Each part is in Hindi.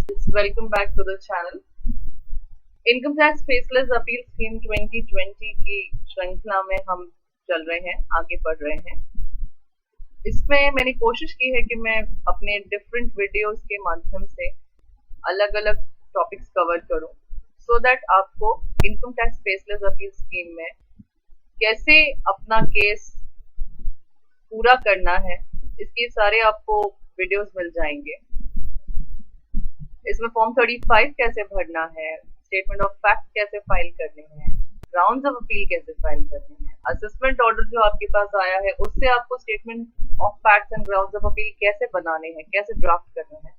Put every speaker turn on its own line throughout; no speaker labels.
Welcome back to the channel. Income tax faceless appeal scheme 2020 की श्रृंखला में हम चल रहे हैं, आगे बढ़ रहे हैं। इसमें मैंने कोशिश की है कि मैं अपने डिफरेंट वीडियोस के माध्यम से अलग अलग टॉपिक्स कवर करूं, सो दैट आपको income tax faceless appeal scheme में कैसे अपना केस पूरा करना है, इसके सारे आपको वीडियोस मिल जाएंगे। इसमें फॉर्म 35 कैसे भरना है, स्टेटमेंट ऑफ फैक्ट कैसे फाइल करने हैं, ग्राउंड्स ऑफ अपील कैसे फाइल करने हैं, असेसमेंट ऑर्डर जो आपके पास आया है उससे आपको statement of facts and grounds of appeal कैसे बनाने हैं, कैसे ड्राफ्ट करना है,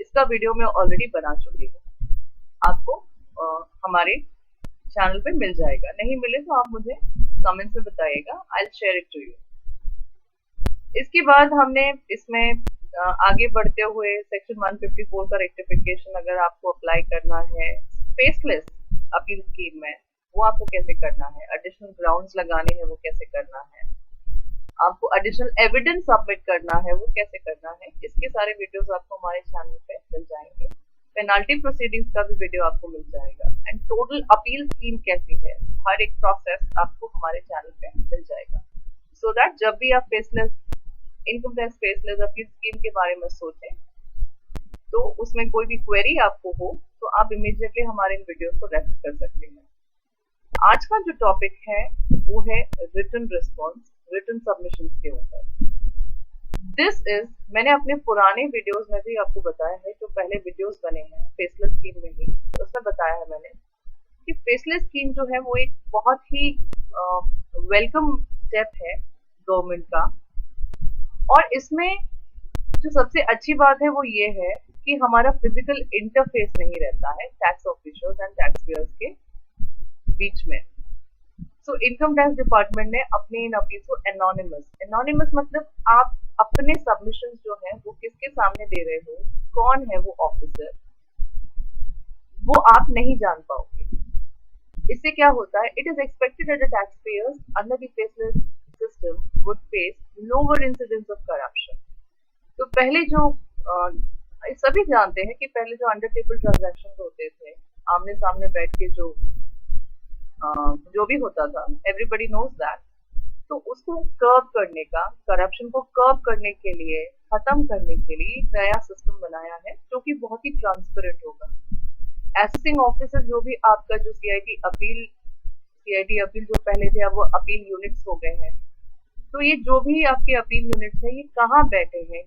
इसका वीडियो मैं ऑलरेडी बना चुकी हूँ। आपको हमारे चैनल पे मिल जाएगा। नहीं मिले तो आप मुझे कमेंट्स में बताइएगा, I will share it to you. इसके बाद हमने इसमें आगे बढ़ते हुए सेक्शन 154 का रेक्टिफिकेशन अगर आपको अप्लाई करना है फेसलेस अपील स्कीम में, वो आपको कैसे करना है, एडिशनल ग्राउंड्स लगाने हैं वो कैसे करना है, आपको एडिशनल एविडेंस सबमिट करना है वो कैसे करना है, इसके सारे वीडियोस आपको हमारे चैनल पे मिल जाएंगे। पेनाल्टी प्रोसीडिंग्स का भी वीडियो आपको मिल जाएगा एंड टोटल अपील स्कीम कैसी है, हर एक प्रोसेस आपको हमारे चैनल पे मिल जाएगा, सो दैट जब भी आप faceless income tax faceless appeal scheme के बारे में सोचें तो उसमें कोई भी क्वेरी आपको हो तो आप इमीडिएटली हमारे इन वीडियोस को रेफर कर सकते हैं। आज का जो टॉपिक है वो है रिटन रिस्पॉन्स, रिटन सबमिशंस के ऊपर। दिस इज, मैंने अपने पुराने वीडियोस में भी आपको बताया है, जो पहले वीडियोस बने हैं फेसलेस स्कीम में ही, उसमें बताया है मैंने कि फेसलेस स्कीम जो है वो एक बहुत ही वेलकम स्टेप है गवर्नमेंट का। और इसमें जो सबसे अच्छी बात है वो ये है कि हमारा फिजिकल इंटरफेस नहीं रहता है tax officials and tax payers के बीच में। सो इनकम टैक्स डिपार्टमेंट ने अपने इन अपील को एनोनिमस मतलब आप अपने सबमिशंस जो है वो किसके सामने दे रहे हो, कौन है वो ऑफिसर, वो आप नहीं जान पाओगे। इससे क्या होता है, it is expected that the tax pairs under the faceless system would face lower incidence of corruption। तो पहले जो सभी जानते हैं कि पहले जो अंडर टेबल ट्रांजैक्शन होते थे, आमने सामने बैठ के जो भी होता था, एवरीबडी नोज दैट, तो उसको कर्व करने का, करप्शन को कर्व करने के लिए, खत्म करने के लिए एक नया सिस्टम बनाया है जो कि बहुत ही ट्रांसपेरेंट होगा। एसेसिंग ऑफिसर जो भी आपका जो सीआईडी अपील जो पहले थे अब वो अपील यूनिट्स हो गए हैं, तो ये जो भी आपके अपील यूनिट्स है ये कहाँ बैठे हैं,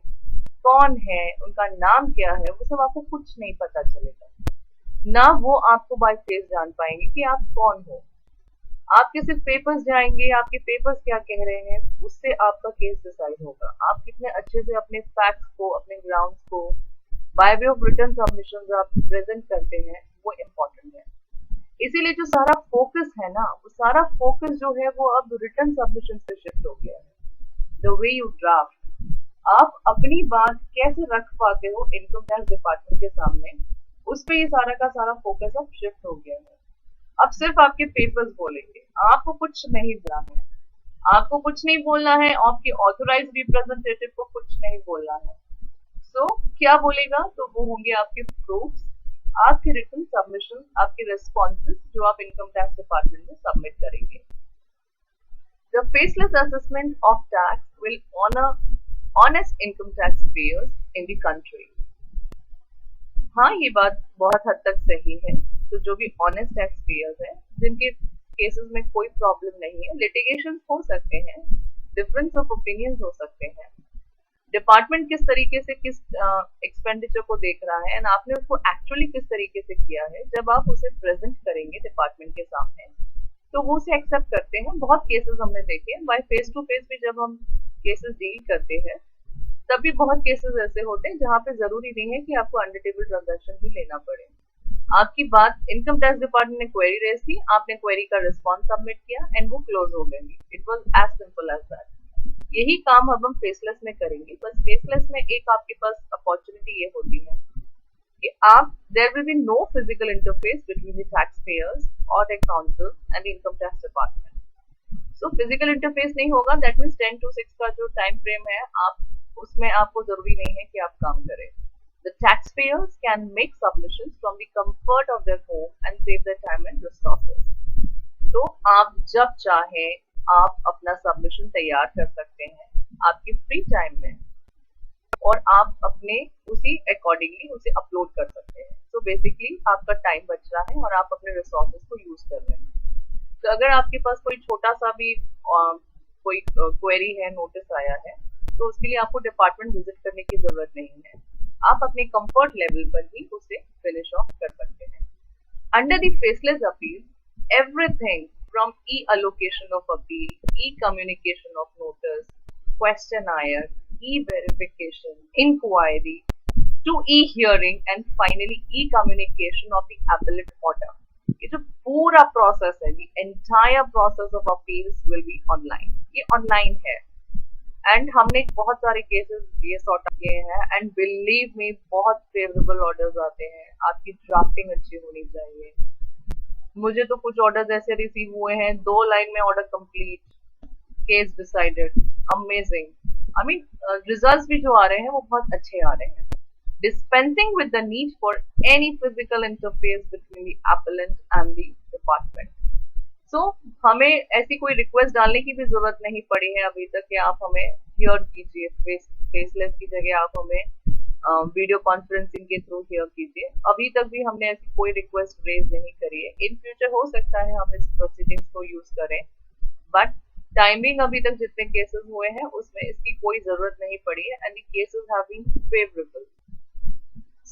कौन है, उनका नाम क्या है, वो सब आपको कुछ नहीं पता चलेगा ना। वो आपको बाय फेस जान पाएंगे कि आप कौन हो। आपके सिर्फ पेपर्स जाएंगे, आपके पेपर्स क्या कह रहे हैं उससे आपका केस डिसाइड होगा। आप कितने अच्छे से अपने फैक्ट्स को, अपने ग्राउंड्स को by way of written submissions आप प्रेजेंट करते हैं, वो इम्पोर्टेंट है। इसीलिए जो सारा फोकस है ना, वो सारा फोकस जो है वो अब रिटन सबमिशन पे शिफ्ट हो गया है। द वे यू ड्राफ्ट, आप अपनी बात कैसे रख पाते हो इनकम टैक्स डिपार्टमेंट के सामने, उस पे ये सारा का सारा फोकस अब शिफ्ट हो गया है। अब सिर्फ आपके पेपर्स बोलेंगे, आपको कुछ नहीं बोलना है, आपको कुछ नहीं बोलना है, आपके ऑथोराइज रिप्रेजेंटेटिव को कुछ नहीं बोलना है। सो क्या बोलेगा, तो वो होंगे आपके प्रूफ्स, आपके रिटन सबमिशन, आपके रिस्पॉन्सेस जो आप इनकम टैक्स डिपार्टमेंट में सबमिट करेंगे। The faceless assessment of tax will honor honest income tax payers in the country। हाँ, ये बात बहुत हद तक सही है। तो जो भी ऑनेस्ट टैक्स पेयर्स हैं, जिनके केसेस में कोई प्रॉब्लम नहीं है, लिटिगेशन हो सकते हैं, डिफरेंस ऑफ ओपिनियंस हो सकते हैं, डिपार्टमेंट किस तरीके से किस एक्सपेंडिचर को देख रहा है एंड आपने उसको एक्चुअली किस तरीके से किया है, जब आप उसे प्रेजेंट करेंगे डिपार्टमेंट के सामने तो वो उसे एक्सेप्ट करते हैं। बहुत केसेस हमने देखे हैं, बाय फेस टू फेस भी जब हम केसेस डील करते हैं तब भी बहुत केसेस ऐसे होते हैं जहाँ पे जरूरी नहीं है कि आपको अंडर टेबल ट्रांजैक्शन ही लेना पड़े। आपकी बात इनकम टैक्स डिपार्टमेंट ने क्वेरी रेज की, आपने क्वेरी का रिस्पॉन्स सबमिट किया एंड वो क्लोज हो गई। It was as simple as that. यही काम अब हम फेसलेस में करेंगे। बस फेसलेस में एक आपके पास अपॉर्चुनिटी ये होती है कि आप there will be no physical interface between the tax payers और the council and income tax department. So physical interface नहीं होगा, दैट मीन्स 10 to 6 का जो टाइम फ्रेम है, आप उसमें आपको जरूरी नहीं है कि आप काम करें। The taxpayers can make submissions from the comfort of their home and save their time and resources. तो आप जब चाहें आप अपना सबमिशन तैयार कर सकते हैं आपके फ्री टाइम में, और आप अपने उसी अकॉर्डिंगली उसे अपलोड कर सकते हैं. तो बेसिकली आपका टाइम बच रहा है और आप अपने रिसोर्सेज को यूज कर रहे हैं. तो अगर आपके पास कोई छोटा सा भी कोई क्वेरी है, नोटिस आया है, तो उसके लिए आपको डिपार्टमेंट विजिट करने की जरूरत नहीं है. आप अपने कंफर्ट लेवल पर ही उसे फिनिश ऑफ कर सकते हैं. Under the faceless appeal, everything from e-allocation of appeal, e-communication of notice, questionnaire, e-verification, inquiry, to e-hearing and finally e-communication of the appellate order. ये जो पूरा प्रोसेस है, the entire process of appeals will be online. ये ऑनलाइन है एंड हमने बहुत सारे केसेस ये सॉर्ट आउट किए हैं एंड बिलीव मी बहुत फेवरेबल ऑर्डर्स आते हैं. आपकी ड्राफ्टिंग अच्छी होनी चाहिए. मुझे तो कुछ ऑर्डर्स ऐसे रिसीव हुए हैं 2 लाइन में order complete, case decided, amazing. I mean results भी जो आ रहे हैं वो बहुत अच्छे आ रहे हैं. dispensing with the need for any physical interface between the appellant and the department. So, हमें ऐसी कोई रिक्वेस्ट डालने की भी जरूरत नहीं पड़ी है अभी तक कि आप हमें हियर कीजिए, फेसलेस की जगह आप हमें वीडियो कॉन्फ्रेंसिंग के थ्रू हियर कीजिए. अभी तक भी हमने ऐसी कोई रिक्वेस्ट रेज नहीं करी है. इन फ्यूचर हो सकता है हम इस प्रोसीडिंग्स को यूज करें, बट टाइमिंग अभी तक जितने केसेस हुए हैं उसमें इसकी कोई जरूरत नहीं पड़ी है and the cases have been favourable.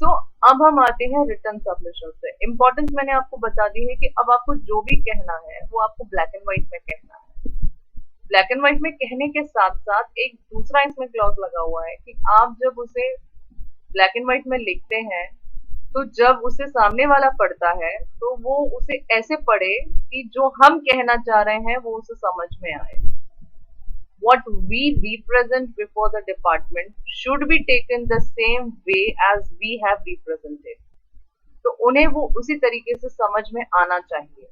So अब हम आते हैं रिटर्न सबमिशन से. इम्पोर्टेंस मैंने आपको बता दी है कि अब आपको जो भी कहना है वो आपको ब्लैक एंड व्हाइट में कहना है. ब्लैक एंड व्हाइट में कहने के साथ साथ एक दूसरा इसमें क्लॉज लगा हुआ है कि आप जब उसे ब्लैक एंड व्हाइट में लिखते हैं तो जब उसे सामने वाला पढ़ता है तो वो उसे ऐसे पढ़े कि जो हम कहना चाह रहे हैं वो उसे समझ में आए. What we represent before the department should be taken the same way as we have represented. तो उन्हें वो उसी तरीके से समझ में आना चाहिए.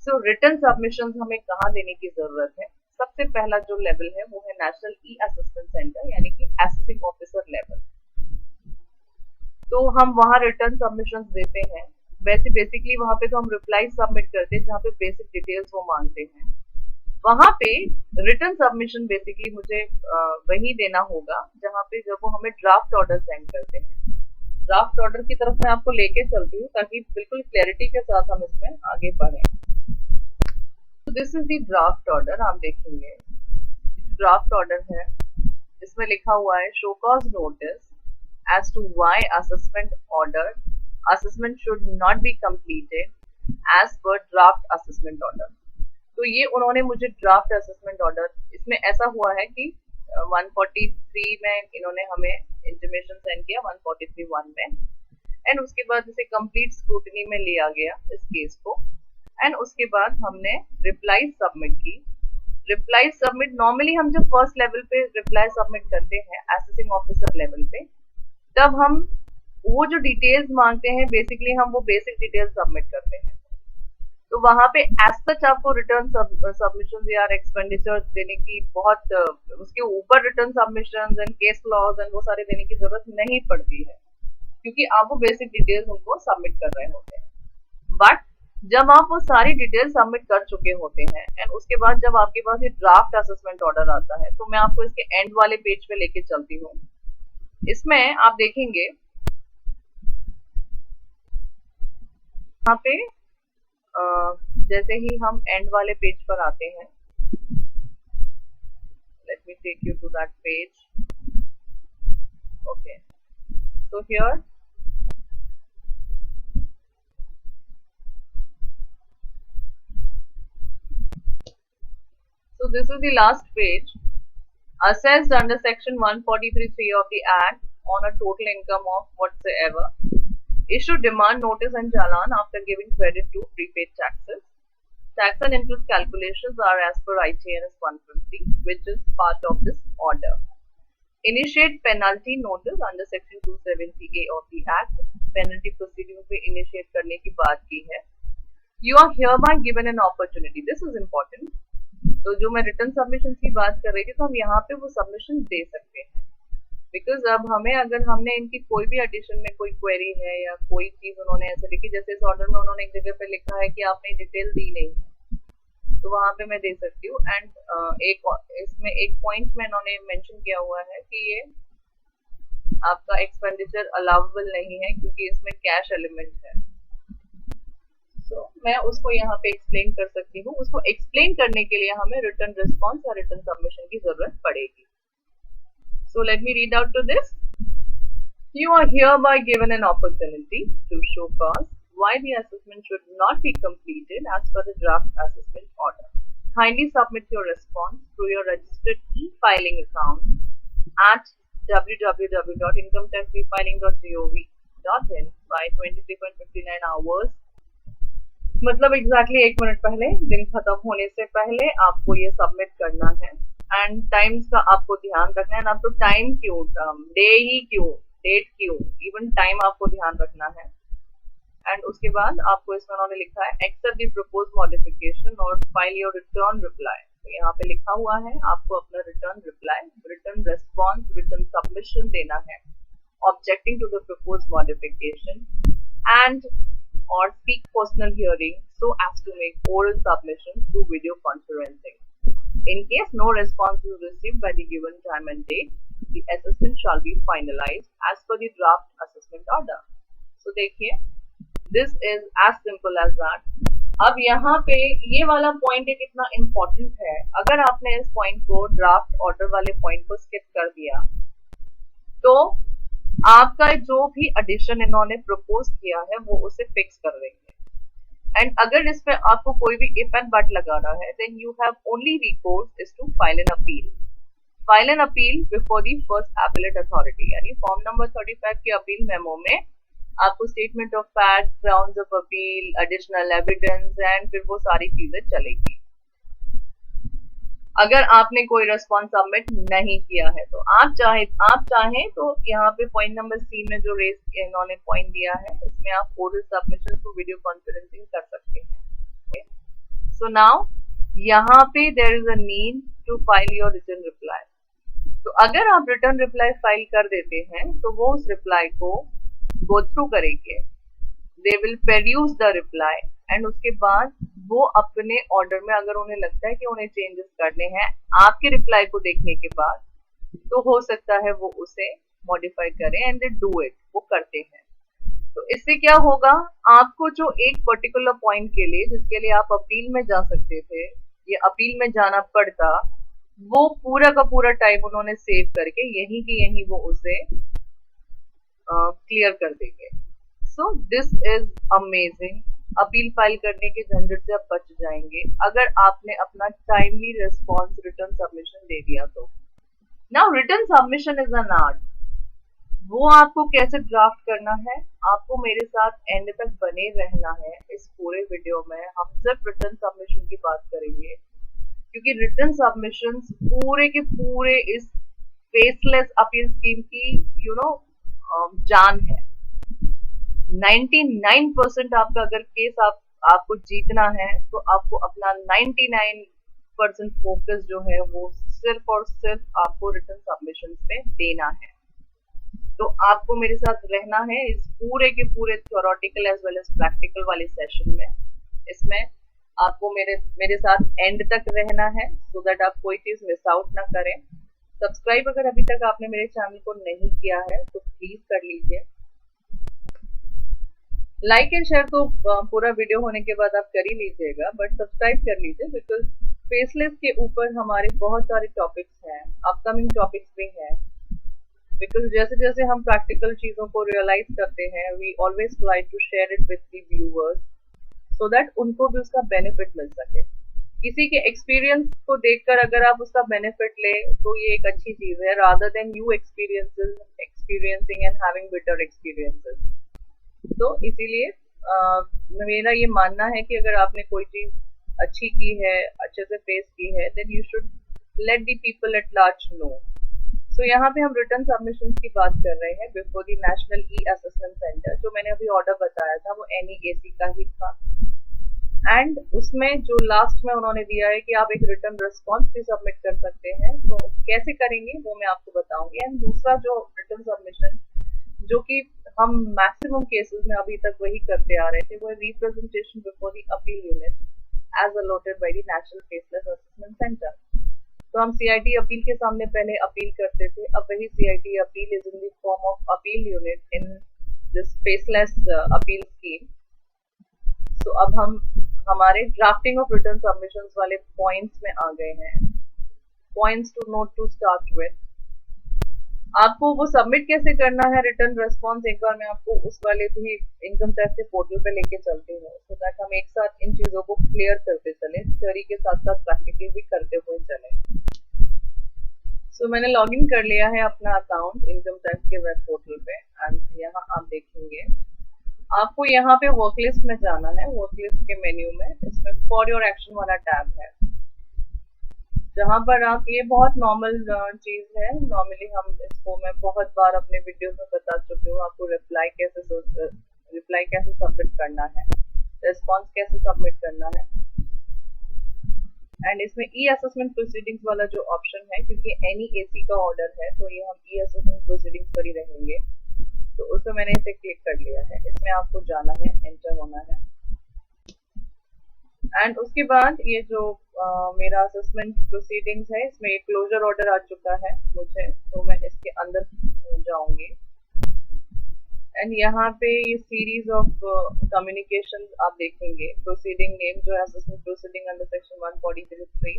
So written submissions हमें कहाँ देने की जरूरत है? सबसे पहला जो लेवल है वो है नेशनल ई असेसमेंट सेंटर यानी कि असेसिंग ऑफिसर लेवल. तो हम वहाँ रिटर्न सबमिशंस देते हैं. वैसे बेसिकली वहाँ पे तो हम रिप्लाई सबमिट करते हैं जहाँ पे बेसिक डिटेल्स वो मांगते हैं. वहां पे रिटर्न सबमिशन बेसिकली मुझे वही देना होगा जहां पे जब वो हमें ड्राफ्ट ऑर्डर सेंड करते हैं. ड्राफ्ट ऑर्डर की तरफ मैं आपको लेके चलती हूँ ताकि बिल्कुल क्लैरिटी के साथ हम इसमें आगे बढ़ें. तो this is the draft order. आप देखेंगे ड्राफ्ट ऑर्डर है, इसमें लिखा हुआ है show cause notice as to why assessment should not be completed as per draft assessment order. तो ये उन्होंने मुझे ड्राफ्ट असेसमेंट ऑर्डर, इसमें ऐसा हुआ है कि 143 में इन्होंने हमें इंटीमेशन सेंड किया 143(1) में, एंड उसके बाद इसे कंप्लीट स्क्रूटनी में लिया गया इस केस को, एंड उसके बाद हमने रिप्लाई सबमिट की. रिप्लाई सबमिट नॉर्मली हम जब फर्स्ट लेवल पे रिप्लाई सबमिट करते हैं असेसिंग ऑफिसर लेवल पे, तब हम वो जो डिटेल्स मांगते हैं बेसिकली हम वो बेसिक डिटेल्स सबमिट करते हैं. तो वहां पे एज सच आपको रिटर्न सबमिशन या एक्सपेंडिचर देने की बहुत उसके ऊपर return submission and case laws and वो सारे देने की जरूरत नहीं पड़ती है क्योंकि आप वो बेसिक डिटेल्स उनको सबमिट कर रहे होते हैं. बट जब आप वो सारी डिटेल्स सबमिट कर चुके होते हैं एंड उसके बाद जब आपके पास ये ड्राफ्ट असेसमेंट ऑर्डर आता है, तो मैं आपको इसके एंड वाले पेज पे लेके चलती हूँ. इसमें आप देखेंगे यहाँ पे जैसे ही हम एंड वाले पेज पर आते हैं, let me take you to that page. Okay, so here so this is the last page. Assessed under section 143(3) of the act on a total income of whatsoever, issue demand notice and challan after giving credit to prepaid taxes. Tax and interest calculations are as per ITNS 150, which is part of this order. Initiate penalty notice under section 270A of the act. Penalty proceedings पे initiate करने की बात की है. You are hereby given an opportunity. This is important. तो जो मैं रिटर्न सबमिशन की बात कर रही थी, तो हम यहाँ पे वो सबमिशन दे सकते हैं. बिकॉज अब हमें, अगर हमने इनकी कोई भी एडिशन में कोई क्वेरी है या कोई चीज उन्होंने ऐसे लिखी, जैसे इस ऑर्डर में उन्होंने एक जगह पे लिखा है कि आपने डिटेल दी नहीं है, तो वहां पे मैं दे सकती हूँ। एंड एक इसमें एक पॉइंट में इन्होंने मेंशन किया हुआ है कि ये आपका एक्सपेंडिचर अलाउबल नहीं है क्योंकि इसमें कैश एलिमेंट है। तो मैं उसको यहाँ पे एक्सप्लेन कर सकती हूँ। उसको एक्सप्लेन करने के लिए हमें रिटर्न रिस्पॉन्स या रिटर्न सबमिशन की जरूरत पड़ेगी। So let me read out to this. You are hereby given an opportunity to show cause why the assessment should not be completed as per the draft assessment order. Kindly submit your response through your registered e-filing account at www.incometaxefiling.gov.in by 23:59 hours, मतलब एग्जैक्टली 1 मिनट पहले, दिन खत्म होने से पहले आपको ये सबमिट करना है। एंड टाइम्स का आपको ध्यान रखना है। आपको टाइम क्यों, डे ही क्यों, डेट क्यों, इवन टाइम आपको ध्यान रखना है। एंड उसके बाद आपको इसमें उन्होंने लिखा है एक्सेप्ट द प्रपोज मॉडिफिकेशन और फाइल योर रिटर्न रिप्लाई। तो यहाँ पे लिखा हुआ है आपको अपना return reply, return response, return submission देना है objecting to the propose modification and or seek personal hearing so as to make oral submission through video conferencing. In case no response is received by the given time and date, the assessment shall be finalized as per the draft assessment order. So देखिए, this is as simple as that. अब यहाँ पे ये वाला पॉइंट एक इतना इम्पोर्टेंट है। अगर आपने इस पॉइंट को, ड्राफ्ट ऑर्डर वाले पॉइंट को स्किप कर दिया तो आपका जो भी एडिशन इन्होंने प्रपोज किया है वो उसे फिक्स कर देंगे। एंड अगर इस पे आपको कोई भी इफ एंड बट लगाना है, then you have only recourse is to file an appeal. File an appeal before the first appellate authority, यानी फॉर्म नंबर 35 के अपील मेमो में आपको statement of fact, grounds of appeal, additional evidence and फिर वो सारी चीजें चलेगी। अगर आपने कोई रेस्पॉन्स सबमिट नहीं किया है तो आप चाहें तो यहाँ पे पॉइंट नंबर सी में जो रेस इन्होंने पॉइंट दिया है, इसमें आप oral submission through video conferencing कर सकते हैं। सो नाउ यहाँ पे there is a need to file your return reply. तो अगर आप रिटर्न रिप्लाई फाइल कर देते हैं तो वो उस रिप्लाई को गो थ्रू करेंगे, they will produce the reply and उसके बाद वो अपने ऑर्डर में, अगर उन्हें लगता है कि उन्हें चेंजेस करने हैं आपके रिप्लाई को देखने के बाद, तो हो सकता है वो उसे मॉडिफाई करें एंड दे डू इट, वो करते हैं। तो इससे क्या होगा, आपको जो एक पर्टिकुलर पॉइंट के लिए, जिसके लिए आप अपील में जा सकते थे या अपील में जाना पड़ता, वो पूरा का पूरा टाइम उन्होंने सेव करके यहीं की यहीं वो उसे क्लियर कर देंगे। So this is amazing. Appeal file करने के झंझट से आप बच जाएंगे अगर आपने अपना टाइमली रिस्पॉन्स रिटर्न सबमिशन दे दिया तो। Now return submission is an art. वो आपको कैसे ड्राफ्ट करना है, आपको मेरे साथ एंड तक बने रहना है। इस पूरे वीडियो में हम सिर्फ रिटर्न सबमिशन की बात करेंगे क्योंकि रिटर्न सबमिशन पूरे के पूरे इस फेसलेस अपील स्कीम की जान है। 99% आपका अगर केस आपको जीतना है तो आपको अपना 99% फोकस जो है वो सिर्फ और सिर्फ आपको रिटर्न सबमिशन पे देना है। तो आपको मेरे साथ रहना है इस पूरे के पूरे theoretical as well as practical वाले सेशन में। इसमें आपको मेरे साथ एंड तक रहना है सो दैट आप कोई चीज मिस आउट ना करें। सब्सक्राइब अगर अभी तक आपने मेरे चैनल को नहीं किया है तो प्लीज कर लीजिए। लाइक एंड शेयर तो पूरा वीडियो होने के बाद आप कर ही लीजिएगा, बट सब्सक्राइब कर लीजिए बिकॉज फेसलेस के ऊपर हमारे बहुत सारे टॉपिक्स हैं, अपकमिंग टॉपिक्स भी हैं। बिकॉज जैसे जैसे हम प्रैक्टिकल चीजों को रियलाइज करते हैं, we always try to share it with the viewers so that उनको भी उसका बेनिफिट मिल सके। किसी के एक्सपीरियंस को देखकर अगर आप उसका बेनिफिट ले तो ये एक अच्छी चीज है, rather than you experiencing and having better experiences. तो इसीलिए मेरा ये मानना है कि अगर आपने कोई चीज अच्छी की है, अच्छे से फेस की है, then you should let the people at large know. So यहाँ पे हम रिटर्न सबमिशन की बात कर रहे हैं before the national e assessment centre. जो मैंने अभी ऑर्डर बताया था वो NEAC का ही था। एंड उसमें जो लास्ट में उन्होंने दिया है कि आप एक रिटर्न रिस्पॉन्स भी सबमिट कर सकते हैं, तो कैसे करेंगे वो मैं आपको बताऊंगी। एंड दूसरा जो रिटर्न सबमिशन जो कि हम मैक्सिमम केसेस में अभी तक वही करते आ रहे थे, वो representation before the appeal unit as allotted by the national faceless assessment centre. तो हम सीआईटी अपील के सामने पहले अपील करते थे, अब वही CIT appeal is in the form of appeal unit in this faceless appeal scheme. तो अब हम हमारे ड्राफ्टिंग ऑफ रिटर्न सबमिशंस वाले पॉइंट्स में आ गए हैं। Points to note to start with, आपको वो सबमिट कैसे करना है रिटर्न रेस्पॉन्स, एक बार मैं आपको उस वाले भी इनकम टैक्स के पोर्टल पे लेके चलती हूँ, सो दैट हम एक साथ इन चीजों को क्लियर करते चले, थ्योरी के साथ साथ प्रैक्टिकल भी करते हुए चले। सो मैंने लॉग इन कर लिया है अपना अकाउंट इनकम टैक्स के वेब पोर्टल पे, एंड यहाँ आप देखेंगे आपको यहाँ पे वर्क लिस्ट में जाना है। वर्क लिस्ट के मेन्यू में इसमें फॉर योर एक्शन वाला टैब है, जहाँ पर आप, ये बहुत नॉर्मल चीज है, नॉर्मली हम इसको, मैं बहुत बार अपने वीडियोस में बता चुकी हूँ आपको रिप्लाई कैसे सबमिट करना है, रिस्पॉन्स कैसे सबमिट करना है। एंड इसमें ई असेसमेंट प्रोसीडिंग्स वाला जो ऑप्शन है, क्योंकि एनी एसी का ऑर्डर है तो ये हम ई असेसमेंट प्रोसीडिंग्स पर ही रहेंगे, तो उसमें मैंने इसे क्लिक कर लिया है। इसमें आपको जाना है, एंटर होना है, एंड उसके बाद ये जो मेरा असेसमेंट प्रोसीडिंग्स है, इसमें एक क्लोजर ऑर्डर आ चुका है मुझे, तो मैं इसके अंदर जाऊंगी। एंड यहाँ पे ये सीरीज ऑफ कम्युनिकेशन आप देखेंगे, प्रोसीडिंग नेम जो है असेसमेंट प्रोसीडिंग अंडर सेक्शन 143,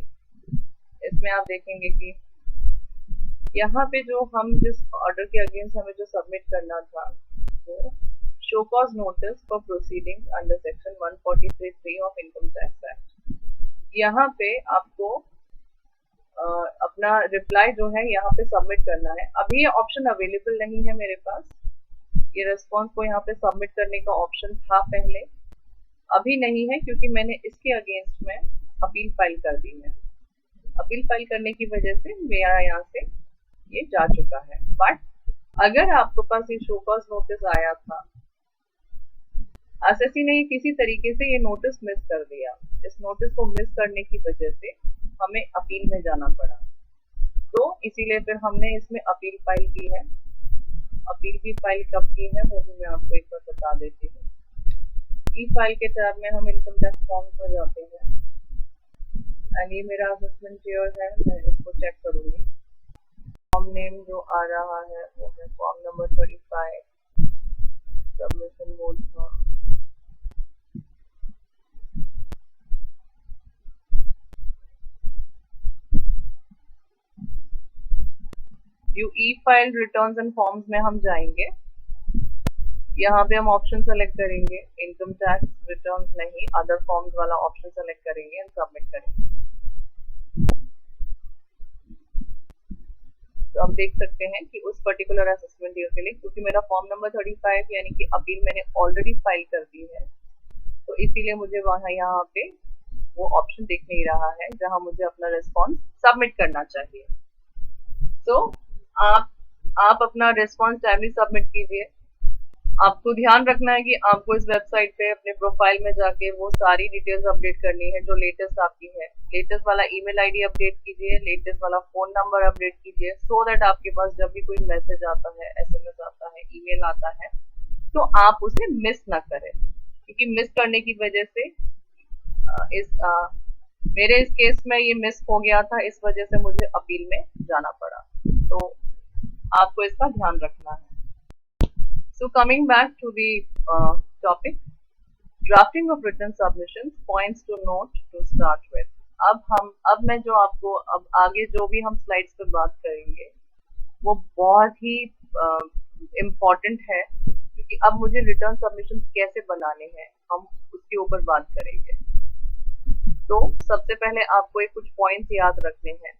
इसमें आप देखेंगे कि यहाँ पे जो हम जिस ऑर्डर के अगेंस्ट हमें जो सबमिट करना था, वो show cause notice for proceedings under section 143(3) of income tax act. यहाँ पे आपको अपना रिप्लाई जो है यहाँ पे सबमिट करना है। अभी ये ऑप्शन अवेलेबल नहीं है मेरे पास, ये रिस्पॉन्स को यहाँ पे सबमिट करने का ऑप्शन था पहले, अभी नहीं है क्योंकि मैंने इसके अगेंस्ट में अपील फाइल कर दी है। अपील फाइल करने की वजह से मेरा यहाँ से ये जा चुका है। बट अगर आपके पास ये शो कॉज नोटिस आया था, एसएससी ने किसी तरीके से ये नोटिस मिस कर दिया, इस नोटिस को मिस करने की वजह से हमें अपील में जाना पड़ा, तो इसीलिए फिर हमने इसमें अपील फाइल की है। अपील भी फाइल कब की है वो भी मैं आपको एक बार बता देती हूँ। ई फाइल के टैब में हम इनकम टैक्स फॉर्म्स में जाते हैं, एंड ये मेरा असेसमेंट ईयर है, मैं इसको चेक करूंगी। फॉर्म नेम जो आ रहा है वो है फॉर्म नंबर 35, सबमिशन मोड था। View E file returns and forms में हम जाएंगे, यहाँ पे हम ऑप्शन सेलेक्ट करेंगे, इनकम टैक्स रिटर्न्स नहीं, अदर फॉर्म्स वाला ऑप्शन सेलेक्ट करेंगे एंड सबमिट करेंगे। तो आप देख सकते हैं कि उस पर्टिकुलर असेसमेंट ईयर के लिए, क्योंकि मेरा फॉर्म नंबर 35 यानी कि अपील मैंने ऑलरेडी फाइल कर दी है, तो इसीलिए मुझे वहाँ यहाँ पे वो ऑप्शन दिख नहीं रहा है जहाँ मुझे अपना रिस्पॉन्स सबमिट करना चाहिए। तो आप अपना रिस्पॉन्स टाइमली सबमिट कीजिए। आपको ध्यान रखना है कि आपको इस वेबसाइट पे अपने प्रोफाइल में जाके वो सारी डिटेल्स अपडेट करनी है जो लेटेस्ट आपकी है। लेटेस्ट वाला ईमेल आईडी अपडेट कीजिए, लेटेस्ट वाला फोन नंबर अपडेट कीजिए, सो दैट आपके पास जब भी कोई मैसेज आता है, एसएमएस आता है, ईमेल आता है, तो आप उसे मिस ना करें, क्योंकि मिस करने की वजह से मेरे इस केस में ये मिस हो गया था, इस वजह से मुझे अपील में जाना पड़ा, तो आपको इसका ध्यान रखना है। So coming back to the topic, drafting of written submissions, points to note to start with. अब मैं जो आपको अब आगे जो भी हम स्लाइड्स पे बात करेंगे वो बहुत ही इम्पोर्टेंट है, क्योंकि अब मुझे रिटर्न सबमिशंस कैसे बनाने हैं हम उसके ऊपर बात करेंगे। तो सबसे पहले आपको एक कुछ पॉइंट्स याद रखने हैं।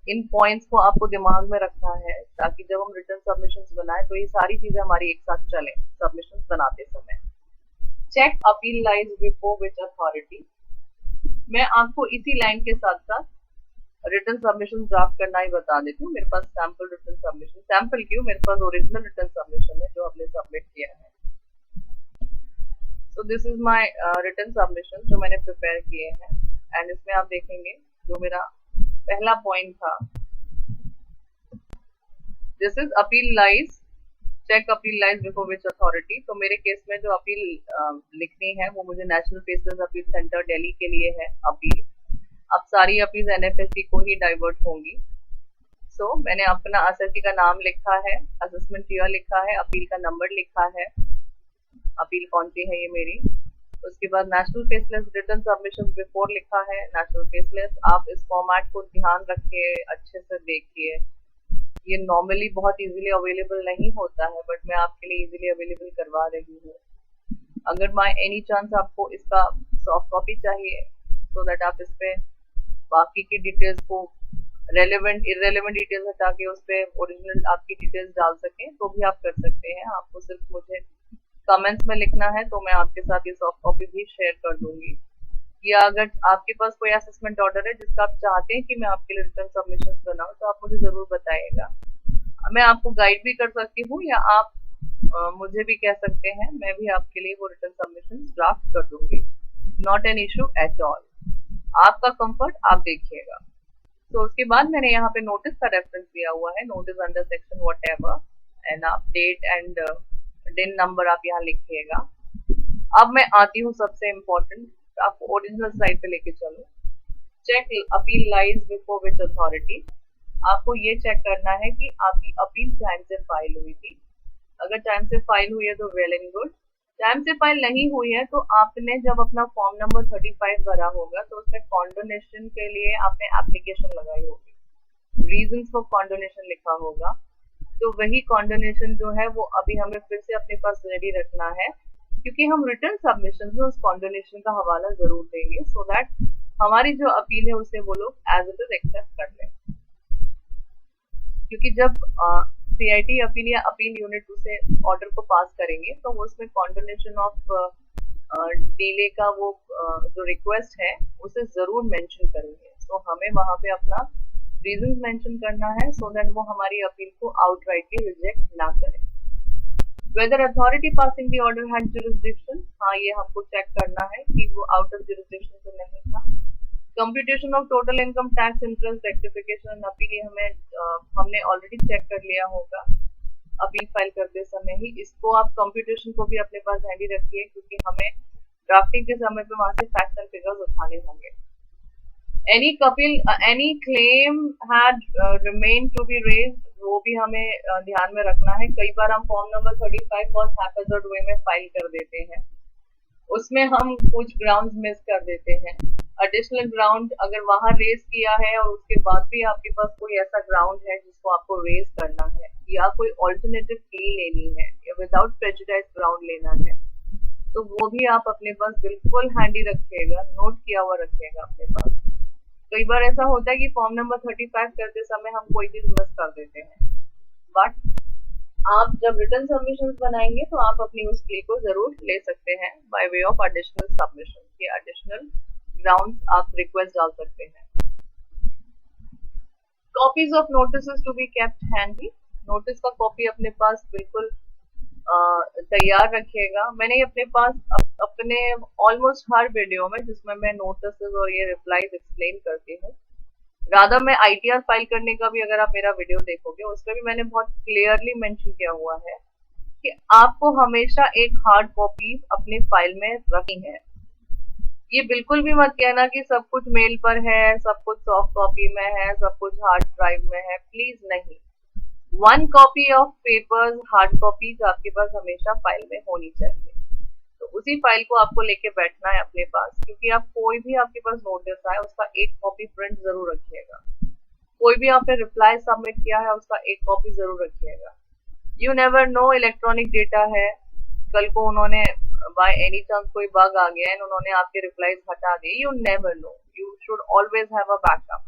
इन पॉइंट्स को आपको दिमाग में रखना है ताकि जब हम रिटर्न सबमिशंस बनाएं तो ये सारी चीजें हमारी एक साथ चलें सबमिशंस बनाते समय। Check appeal lies before which authority, मैं आपको इसी लाइन के साथ साथ रिटर्न सबमिशन ड्राफ्ट करना ही बता देती हूँ। मेरे पास सैम्पल रिटर्न सबमिशन, सैम्पल क्यों, मेरे पास ओरिजिनल रिटर्न सबमिशन है जो हमने सबमिट किया है। तो this is my written submission जो मैंने प्रिपेयर किए हैं, एंड इसमें आप देखेंगे जो मेरा पहला पॉइंट था, this is appeal lies, check appeal lies before which authority. तो मेरे केस में जो अपील लिखनी है वो मुझे national faceless appeal centre Delhi के लिए है अपील। अब सारी अपील एनएफएससी को ही डाइवर्ट होंगी। सो मैंने अपना असेसी का नाम लिखा है, असेसमेंट ईयर लिखा है, अपील का नंबर लिखा है, अपील कौन सी है ये मेरी। उसके बाद national faceless return submission before लिखा है, नेशनल फेसलेस। आप इस फॉर्मेट को ध्यान रखिए, अच्छे से देखिए, ये नॉर्मली बहुत इजीली अवेलेबल नहीं होता है, बट मैं आपके लिए इजीली अवेलेबल करवा रही हूँ। अगर बाय एनी चांस आपको इसका सॉफ्ट कॉपी चाहिए सो दैट आप इस पे बाकी की डिटेल्स को रेलेवेंट इररेलेवेंट डिटेल्स हटा के उस पे ओरिजिनल आपकी डिटेल्स डाल सकें तो भी आप कर सकते हैं। आपको सिर्फ मुझे कमेंट्स में लिखना है तो मैं आपके साथ ये सॉफ्ट कॉपी भी शेयर कर दूंगी। या अगर आपके पास कोई असेसमेंट ऑर्डर है जिसका आप चाहते हैं कि मैं आपके लिए रिटर्न सबमिशन बनाऊं तो आप मुझे जरूर बताइएगा। मैं आपको गाइड भी कर सकती हूँ या आप मुझे भी कह सकते हैं, मैं भी आपके लिए वो रिटर्न सबमिशन ड्राफ्ट कर दूंगी। Not an issue at all, आपका कंफर्ट आप देखिएगा। तो उसके बाद मैंने यहाँ पे नोटिस का रेफरेंस दिया हुआ है, notice under section whatever, and आप डेट एंड डिन नंबर आप यहाँ लिखिएगा। अब मैं आती हूँ सबसे इम्पोर्टेंट, आपको ओरिजिनल साइड पे लेके चलो। Check appeal lies before which authority. आपको ये चेक करना है कि आपकी अपील टाइम से फाइल हुई थी। अगर टाइम से फाइल हुई है तो वेल एंड गुड। टाइम से फाइल नहीं हुई है तो आपने जब अपना फॉर्म नंबर 35 भरा होगा तो उसमें कॉन्डोनेशन के लिए आपने एप्लीकेशन लगाई होगी, रीजंस फॉर कॉन्डोनेशन लिखा होगा। तो वही कॉन्डोनेशन जो है वो अभी हमें फिर से अपने पास रेडी रखना है, क्योंकि हम रिटर्न सबमिशन में उस कॉन्डोनेशन का हवाला जरूर देंगे सो दैट हमारी जो अपील है उसे वो लोग एज इट इज एक्सेप्ट कर लें। क्योंकि जब सीआईटी अपील या अपील यूनिट उसे ऑर्डर को पास करेंगे तो वो उसमें कॉन्डोनेशन ऑफ डीले का वो जो रिक्वेस्ट है उसे जरूर मेंशन करेंगे। सो हमें वहां पे अपना रीजंस मेंशन करना है सो दैट वो हमारी अपील को आउटराइटली रिजेक्ट ना करें। Whether authority passing the order had jurisdiction, हाँ ये हमको चेक करना है कि वो आउट ऑफ जुरिसडिक्शन तो नहीं था। Computation of total income tax interest rectification appeal हमने ऑलरेडी चेक कर लिया होगा अपील फाइल करते समय ही। इसको आप कंप्यूटेशन को भी अपने पास हैंडी रखिए क्योंकि हमें ड्राफ्टिंग के समय पे वहां से फैक्ट्स एंड फिगर्स उठाने होंगे। Any claim had remain to be raised, वो भी हमें ध्यान में रखना है। कई बार हम फॉर्म नंबर 35 बहुत हैपेजर्ड वे में फाइल कर देते हैं, उसमें हम कुछ ग्राउंड्स मिस कर देते हैं। एडिशनल ग्राउंड अगर वहां रेज किया है और उसके बाद भी आपके पास कोई ऐसा ग्राउंड है जिसको आपको रेज करना है या कोई ऑल्टरनेटिव प्ली लेनी है या विदाउट प्रेजुडिस ग्राउंड लेना है तो वो भी आप अपने पास बिल्कुल हैंडी रखिएगा, नोट किया हुआ रखिएगा अपने पास। कई बार ऐसा होता है कि फॉर्म नंबर 35 करते समय हम कोई चीज मिस कर देते हैं, बट आप जब रिटर्न सबमिशंस बनाएंगे तो आप अपनी उस प्ले को जरूर ले सकते हैं by way of additional submission के एडिशनल ग्राउंड्स आप रिक्वेस्ट डाल सकते हैं। Copies of notices to be kept handy, notice का कॉपी अपने पास बिल्कुल तैयार रखिएगा। मैंने अपने पास अपने ऑलमोस्ट हर वीडियो में जिसमें मैं नोटिस और ये रिप्लाईज एक्सप्लेन करती हूँ, राधा मैं आईटीआर फाइल करने का भी अगर आप मेरा वीडियो देखोगे उसमें भी मैंने बहुत क्लियरली मेंशन किया हुआ है कि आपको हमेशा एक हार्ड कॉपी अपने फाइल में रखनी है। ये बिल्कुल भी मत कहना कि सब कुछ मेल पर है, सब कुछ सॉफ्ट कॉपी में है, सब कुछ हार्ड ड्राइव में है, प्लीज नहीं। 1 copy of papers hard copies आपके पास हमेशा फाइल में होनी चाहिए। तो उसी फाइल को आपको लेके बैठना है अपने पास, क्योंकि आप कोई भी आपके पास नोटिस आए उसका एक कॉपी प्रिंट जरूर रखिएगा। कोई भी आपने रिप्लाई सबमिट किया है उसका एक कॉपी जरूर रखिएगा। You never know, electronic data है, कल को उन्होंने बाय एनी चांस कोई बग आ गया एंड उन्होंने आपके रिप्लाईज हटा दिए, you never know, you should always have a backup.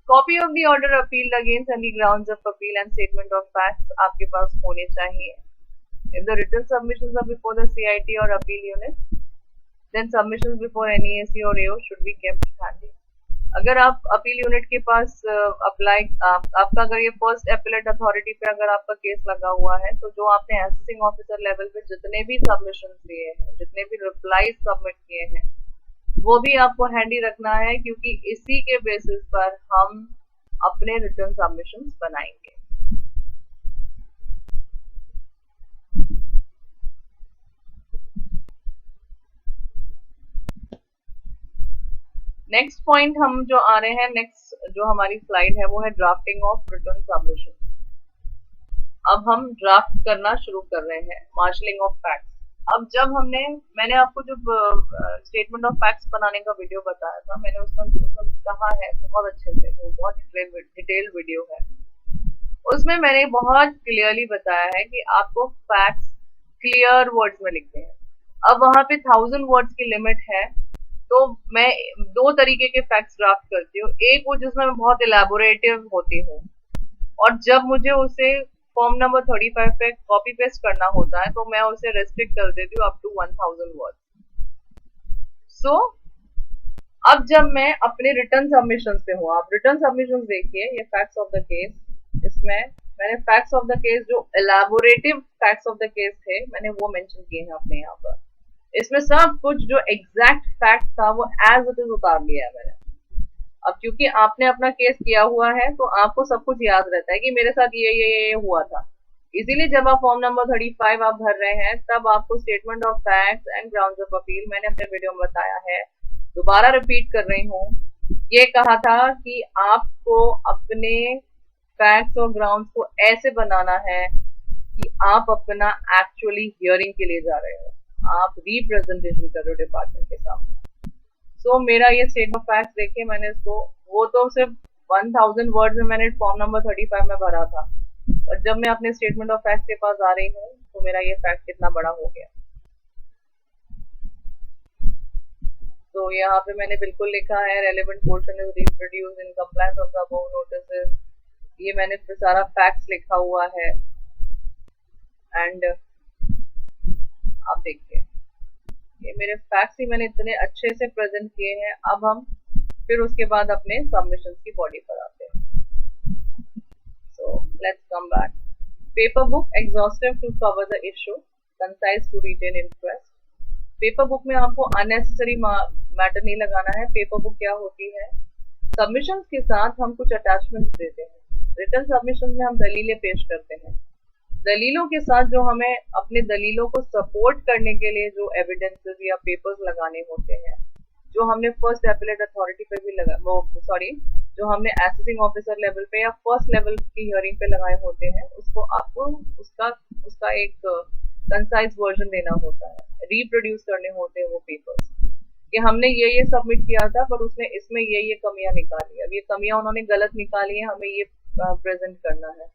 Copy of the order appealed against any grounds of appeal and statement of facts आपके पास होने चाहिए। If the written submissions are before the CIT or appeal unit, then submissions before NESE or AO should be kept handy. अगर आप अपील यूनिट के पास आपका अगर ये फर्स्ट एपेलेट अथॉरिटी पे अगर आपका केस लगा हुआ है, तो जो आपने असेसिंग ऑफिसर लेवल पे जितने भी सबमिशन दिए हैं, जितने भी रिप्लाईज सबमिट किए हैं, वो भी आपको हैंडी रखना है, क्योंकि इसी के बेसिस पर हम अपने रिटर्न सबमिशंस बनाएंगे। नेक्स्ट पॉइंट हम जो आ रहे हैं, नेक्स्ट जो हमारी स्लाइड है वो है ड्राफ्टिंग ऑफ रिटर्न सबमिशन। अब हम ड्राफ्ट करना शुरू कर रहे हैं, मार्शलिंग ऑफ फैक्ट्स। अब जब मैंने आपको जब स्टेटमेंट ऑफ फैक्ट्स बनाने का वीडियो बताया था, मैंने उसमें कहा है बहुत अच्छे से, वो बहुत डिटेल वीडियो है। उसमें मैंने बहुत क्लियरली बताया है कि आपको फैक्ट्स क्लियर वर्ड्स में लिखते हैं। अब वहां पे 1000 वर्ड्स की लिमिट है, तो मैं दो तरीके के फैक्ट्स ड्राफ्ट करती हूँ। एक वो जिसमें मैं बहुत इलेबोरेटिव होती हूँ, और जब मुझे उसे फॉर्म नंबर 35 पे कॉपी पेस्ट करना होता है, तो मैं उसे रेस्ट्रिक्ट कर देती हूँ अप टू 1000 वर्ड। सो अब जब मैं अपने रिटर्न सबमिशंस पे हूँ, आप रिटर्न सबमिशंस देखिए, ये फैक्ट्स ऑफ द केस, इसमें मैंने फैक्ट्स ऑफ द केस, जो elaborative facts of the case थे, मैंने वो मेंशन किए हैं अपने यहाँ पर। इसमें सब कुछ जो एग्जैक्ट फैक्ट था वो एज इट इज उतार लिया है मैंने। अब क्योंकि आपने अपना केस किया हुआ है, तो आपको सब कुछ याद रहता है कि मेरे साथ ये हुआ था। इसीलिए जब आप फॉर्म नंबर 35 आप भर रहे हैं, तब आपको statement of facts and grounds of appeal, मैंने अपने वीडियो में बताया है, दोबारा रिपीट कर रही हूँ। ये कहा था कि आपको अपने फैक्ट्स और ग्राउंड्स को ऐसे बनाना है कि आप अपना एक्चुअली हियरिंग के लिए जा रहे हो, आप रिप्रेजेंटेशन कर रहे हो डिपार्टमेंट के सामने। सो मेरा ये स्टेटमेंट ऑफ फैक्ट्स देखिए, मैंने इसको, वो तो सिर्फ 1000 वर्ड्स में मैंने फॉर्म नंबर 35 में भरा था, और जब मैं अपने स्टेटमेंट ऑफ फैक्ट्स के पास आ रही हूँ, तो मेरा ये फैक्ट कितना बड़ा हो गया। तो यहाँ पे मैंने बिल्कुल लिखा है, relevant portion is reproduced in compliance of the above notices. ये मैंने सारा फैक्ट्स लिखा हुआ है, एंड आप देखिए ये मेरे फैक्ट्स ही मैंने इतने अच्छे से प्रेजेंट किए हैं। अब हम फिर उसके बाद अपने सबमिशंस की बॉडी पर आते हैं। So let's come back. Paper book exhaustive to cover the issue, concise to retain interest. Paper book में आपको अननेसेसरी मैटर नहीं लगाना है। पेपर बुक क्या होती है, सबमिशंस के साथ हम कुछ अटैचमेंट्स देते हैं। रिटर्न सबमिशन में हम दलीलें पेश करते हैं, दलीलों के साथ जो हमें अपने दलीलों को सपोर्ट करने के लिए जो एविडेंसेस या पेपर्स लगाने होते हैं, जो हमने फर्स्ट एपेलेट अथॉरिटी पे भी जो हमने असेसिंग ऑफिसर लेवल पे या फर्स्ट लेवल की हियरिंग पे लगाए होते हैं, उसको आपको उसका एक कंसाइज वर्जन देना होता है, रिप्रोड्यूस करने होते हैं वो पेपर्स, कि हमने ये सबमिट किया था, पर उसने इसमें ये कमियां निकाली। अब ये कमियां उन्होंने गलत निकाली है, हमें ये प्रेजेंट करना है।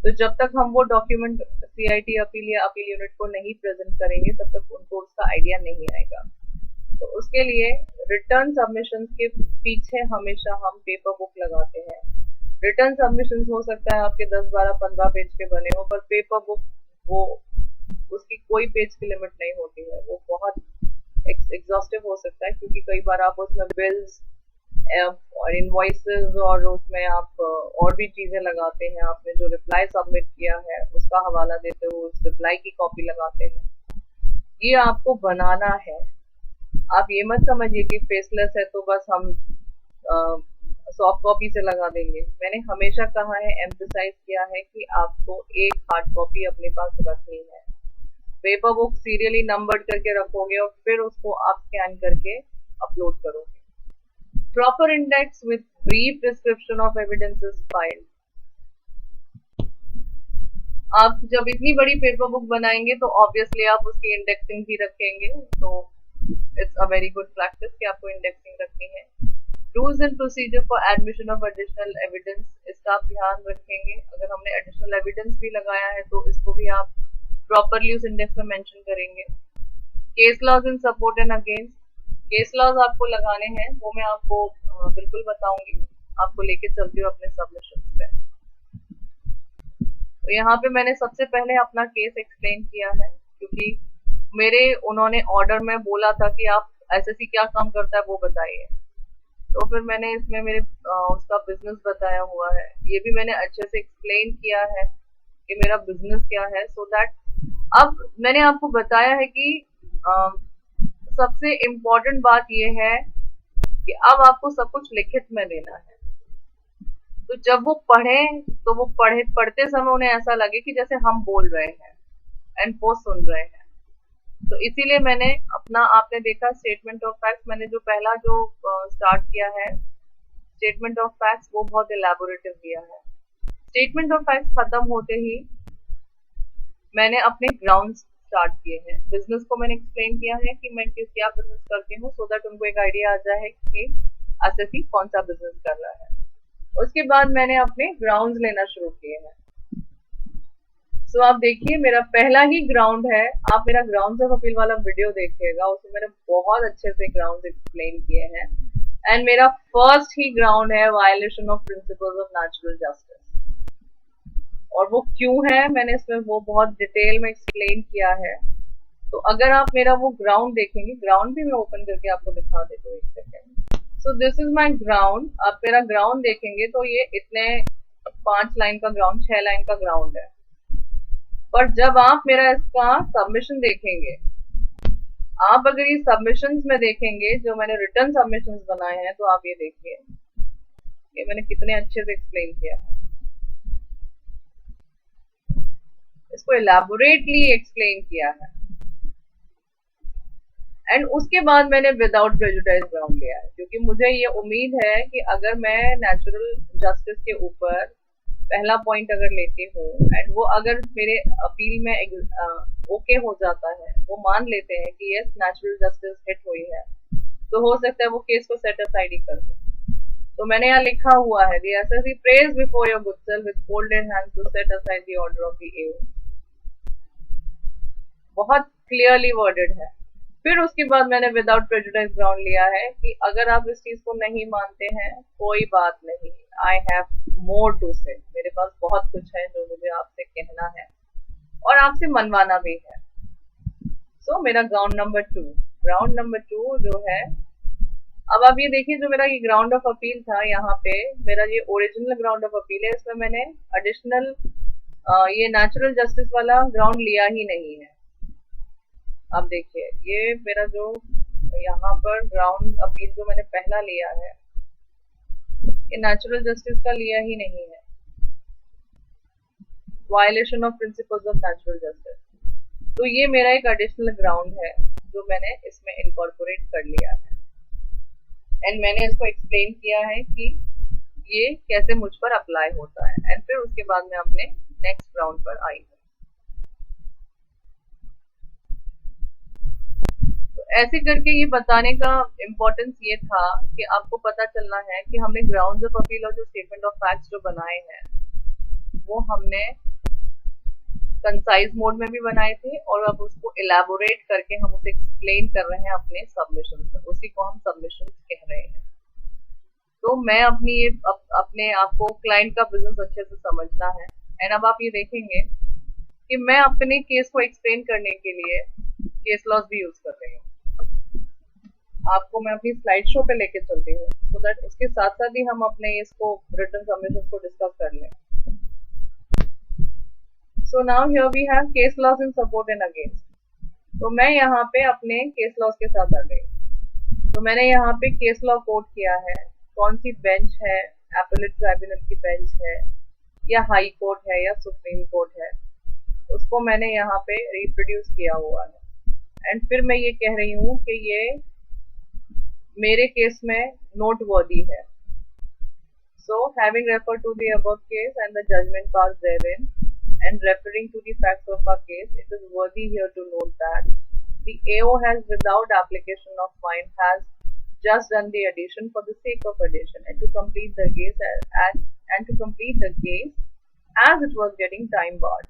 तो जब तक हम वो डॉक्यूमेंट सीआईटी अपील या अपील यूनिट को नहीं प्रेजेंट करेंगे, तब तक उनको उसका आइडिया नहीं आएगा। तो उसके लिए रिटर्न सबमिशन के पीछे हमेशा हम पेपर बुक लगाते हैं। रिटर्न सबमिशन हो सकता है आपके 10, 12, 15 पेज के बने हो, पर पेपर बुक वो उसकी कोई पेज की लिमिट नहीं होती है, वो बहुत एग्जॉस्टिव हो सकता है, क्योंकि कई बार आप उसमें बिल्स और इनवॉइसेस और उसमें आप और भी चीजें लगाते हैं। आपने जो रिप्लाई सबमिट किया है उसका हवाला देते हो, उस रिप्लाई की कॉपी लगाते हैं। ये आपको बनाना है। आप ये मत समझिए कि फेसलेस है तो बस हम सॉफ्ट कॉपी से लगा देंगे। मैंने हमेशा कहा है, एम्फसाइज किया है कि आपको एक हार्ड कॉपी अपने पास रखनी है। पेपर बुक सीरियली नंबर्ड करके रखोगे और फिर उसको आप स्कैन करके अपलोड करोगे। Proper index with brief description of evidence is filed. आप जब इतनी बड़ी पेपर बुक बनाएंगे तो ऑब्वियसली आप उसकी इंडेक्सिंग भी रखेंगे, तो it's a very good practice कि आपको इंडेक्सिंग रखनी है। Rules and procedure for admission of additional evidence, इसका आप ध्यान रखेंगे। अगर हमने एडिशनल एविडेंस भी लगाया है तो इसको भी आप प्रॉपरली उस इंडेक्स में मेंशन करेंगे। Case laws in support and against, case laws आपको लगाने हैं, वो मैं आपको बिल्कुल बताऊंगी, आपको लेके चलती हूँ अपने सबमिशन पे। तो यहाँ पे मैंने सबसे पहले अपना केस एक्सप्लेन किया है, क्योंकि उन्होंने ऑर्डर में बोला था कि आप एसएससी क्या काम करता है वो बताइए। तो फिर मैंने इसमें मेरे उसका बिजनेस बताया हुआ है, ये भी मैंने अच्छे से एक्सप्लेन किया है कि मेरा बिजनेस क्या है, सो दैट अब मैंने आपको बताया है कि अ, सबसे इम्पोर्टेंट बात ये है कि अब आपको सब कुछ लिखित में देना है। तो जब वो पढ़ें तो वो पढ़ते समय उन्हें ऐसा लगे कि जैसे हम बोल रहे हैं एंड वो सुन रहे हैं। तो इसीलिए मैंने अपना, आपने देखा स्टेटमेंट ऑफ फैक्ट्स, मैंने जो पहला जो स्टार्ट किया है स्टेटमेंट ऑफ फैक्ट्स, वो बहुत इलेबोरेटिव दिया है। स्टेटमेंट ऑफ फैक्ट्स खत्म होते ही मैंने अपने ग्राउंड स्टार्ट किए हैं। बिजनेस को मैंने एक्सप्लेन किया है कि मैं क्या बिजनेस करती हूँ, सो दैट उनको एक आइडिया आ जाए कि एसएससी कौन सा बिजनेस कर रहा है। उसके बाद मैंने अपने ग्राउंड लेना शुरू किए हैं। सो आप देखिए, मेरा पहला ही ग्राउंड है, आप मेरा ग्राउंड ऑफ अपील वाला वीडियो देखिएगा, उसमें मैंने बहुत अच्छे से ग्राउंड एक्सप्लेन किए हैं। एंड मेरा फर्स्ट ही ग्राउंड है violation of principles of natural justice. और वो क्यों है, मैंने इसमें वो बहुत डिटेल में एक्सप्लेन किया है। तो अगर आप मेरा वो ग्राउंड देखेंगे, ग्राउंड भी मैं ओपन करके आपको दिखा देती हूँ, एक second. So this is my ground. आप मेरा ग्राउंड देखेंगे तो ये इतने 5 लाइन का ग्राउंड, 6 लाइन का ग्राउंड है। पर जब आप मेरा इसका सबमिशन देखेंगे, आप अगर ये सबमिशंस में देखेंगे जो मैंने रिटर्न सबमिशंस बनाए हैं, तो आप ये देखिए, ये मैंने कितने अच्छे से एक्सप्लेन किया है, इसको इलैबोरेटली एक्सप्लेन किया है। एंड उसके बाद मैंने विदाउट प्रेजुडिस ग्राउंड लिया है, क्योंकि मुझे ये उम्मीद है कि अगर मैं नेचुरल जस्टिस के ऊपर पहला पॉइंट अगर लेती हूँ एंड वो अगर मेरे अपील में ओके हो जाता है, वो मान लेते हैं कि यस नेचुरल जस्टिस हिट हुई है, तो हो सकता है वो केस को सेट असाइड ही कर दे। तो मैंने यहाँ लिखा हुआ है, the assessee prays before your good self with folded hands to set aside the order of the AO. बहुत क्लियरली वर्डेड है। फिर उसके बाद मैंने विदाउट प्रेजुडिस ग्राउंड लिया है कि अगर आप इस चीज को नहीं मानते हैं, कोई बात नहीं, आई हैव मोर टू से, मेरे पास बहुत कुछ है जो मुझे आपसे कहना है और आपसे मनवाना भी है। सो मेरा ग्राउंड नंबर टू जो है, अब आप ये देखिए, जो मेरा ये ग्राउंड ऑफ अपील था, यहाँ पे मेरा ये ओरिजिनल ग्राउंड ऑफ अपील है, इसमें मैंने एडिशनल ये नेचुरल जस्टिस वाला ग्राउंड लिया ही नहीं है। अब देखिए, ये मेरा जो यहाँ पर ग्राउंड अपील जो मैंने पहला लिया है, ये नेचुरल जस्टिस का लिया ही नहीं है, violation of principles of natural justice. तो ये मेरा एक एडिशनल ग्राउंड है जो मैंने इसमें इनकॉर्पोरेट कर लिया है। एंड मैंने इसको एक्सप्लेन किया है कि ये कैसे मुझ पर अप्लाई होता है। एंड फिर उसके बाद मैं अपने नेक्स्ट ग्राउंड पर आई हूँ। तो ऐसे करके ये बताने का इम्पोर्टेंस ये था कि आपको पता चलना है कि हमने ग्राउंड्स ऑफ अपील और जो स्टेटमेंट ऑफ फैक्ट्स जो बनाए हैं, वो हमने कंसाइज मोड में भी बनाए थे और अब उसको इलैबोरेट करके हम उसे एक्सप्लेन कर रहे हैं अपने सबमिशन में, उसी को हम सबमिशन कह रहे हैं। तो मैं अपनी ये अपने आपको क्लाइंट का बिजनेस अच्छे से समझना है। एंड अब आप ये देखेंगे कि मैं अपने केस को एक्सप्लेन करने के लिए केस लॉज भी यूज कर रही हूँ। आपको मैं अपनी स्लाइड शो पे लेके चलती हूँ, सो दैट उसके साथ साथ ही हम अपने इसको रिटर्न सबमिशन को डिस्कस कर लें। So now here we have case laws in support and against. तो मैं यहाँ पे अपने केस लॉज के साथ आ गई। तो मैंने यहाँ पे केस लॉ कोट किया है, कौन सी बेंच है, एपेलेट ट्राइब्यूनल की बेंच है या हाई कोर्ट है या सुप्रीम कोर्ट है, उसको मैंने यहाँ पे रिप्रोड्यूस किया हुआ है। एंड फिर मैं ये कह रही हूँ कि ये मेरे केस में नोटवर्दी है। So having referred to the above case and the judgment passed therein, and referring to the facts of our case, it is worthy here to note that the AO has, without application of fine, has just done the addition for the sake of addition and to complete the case as it was getting time barred.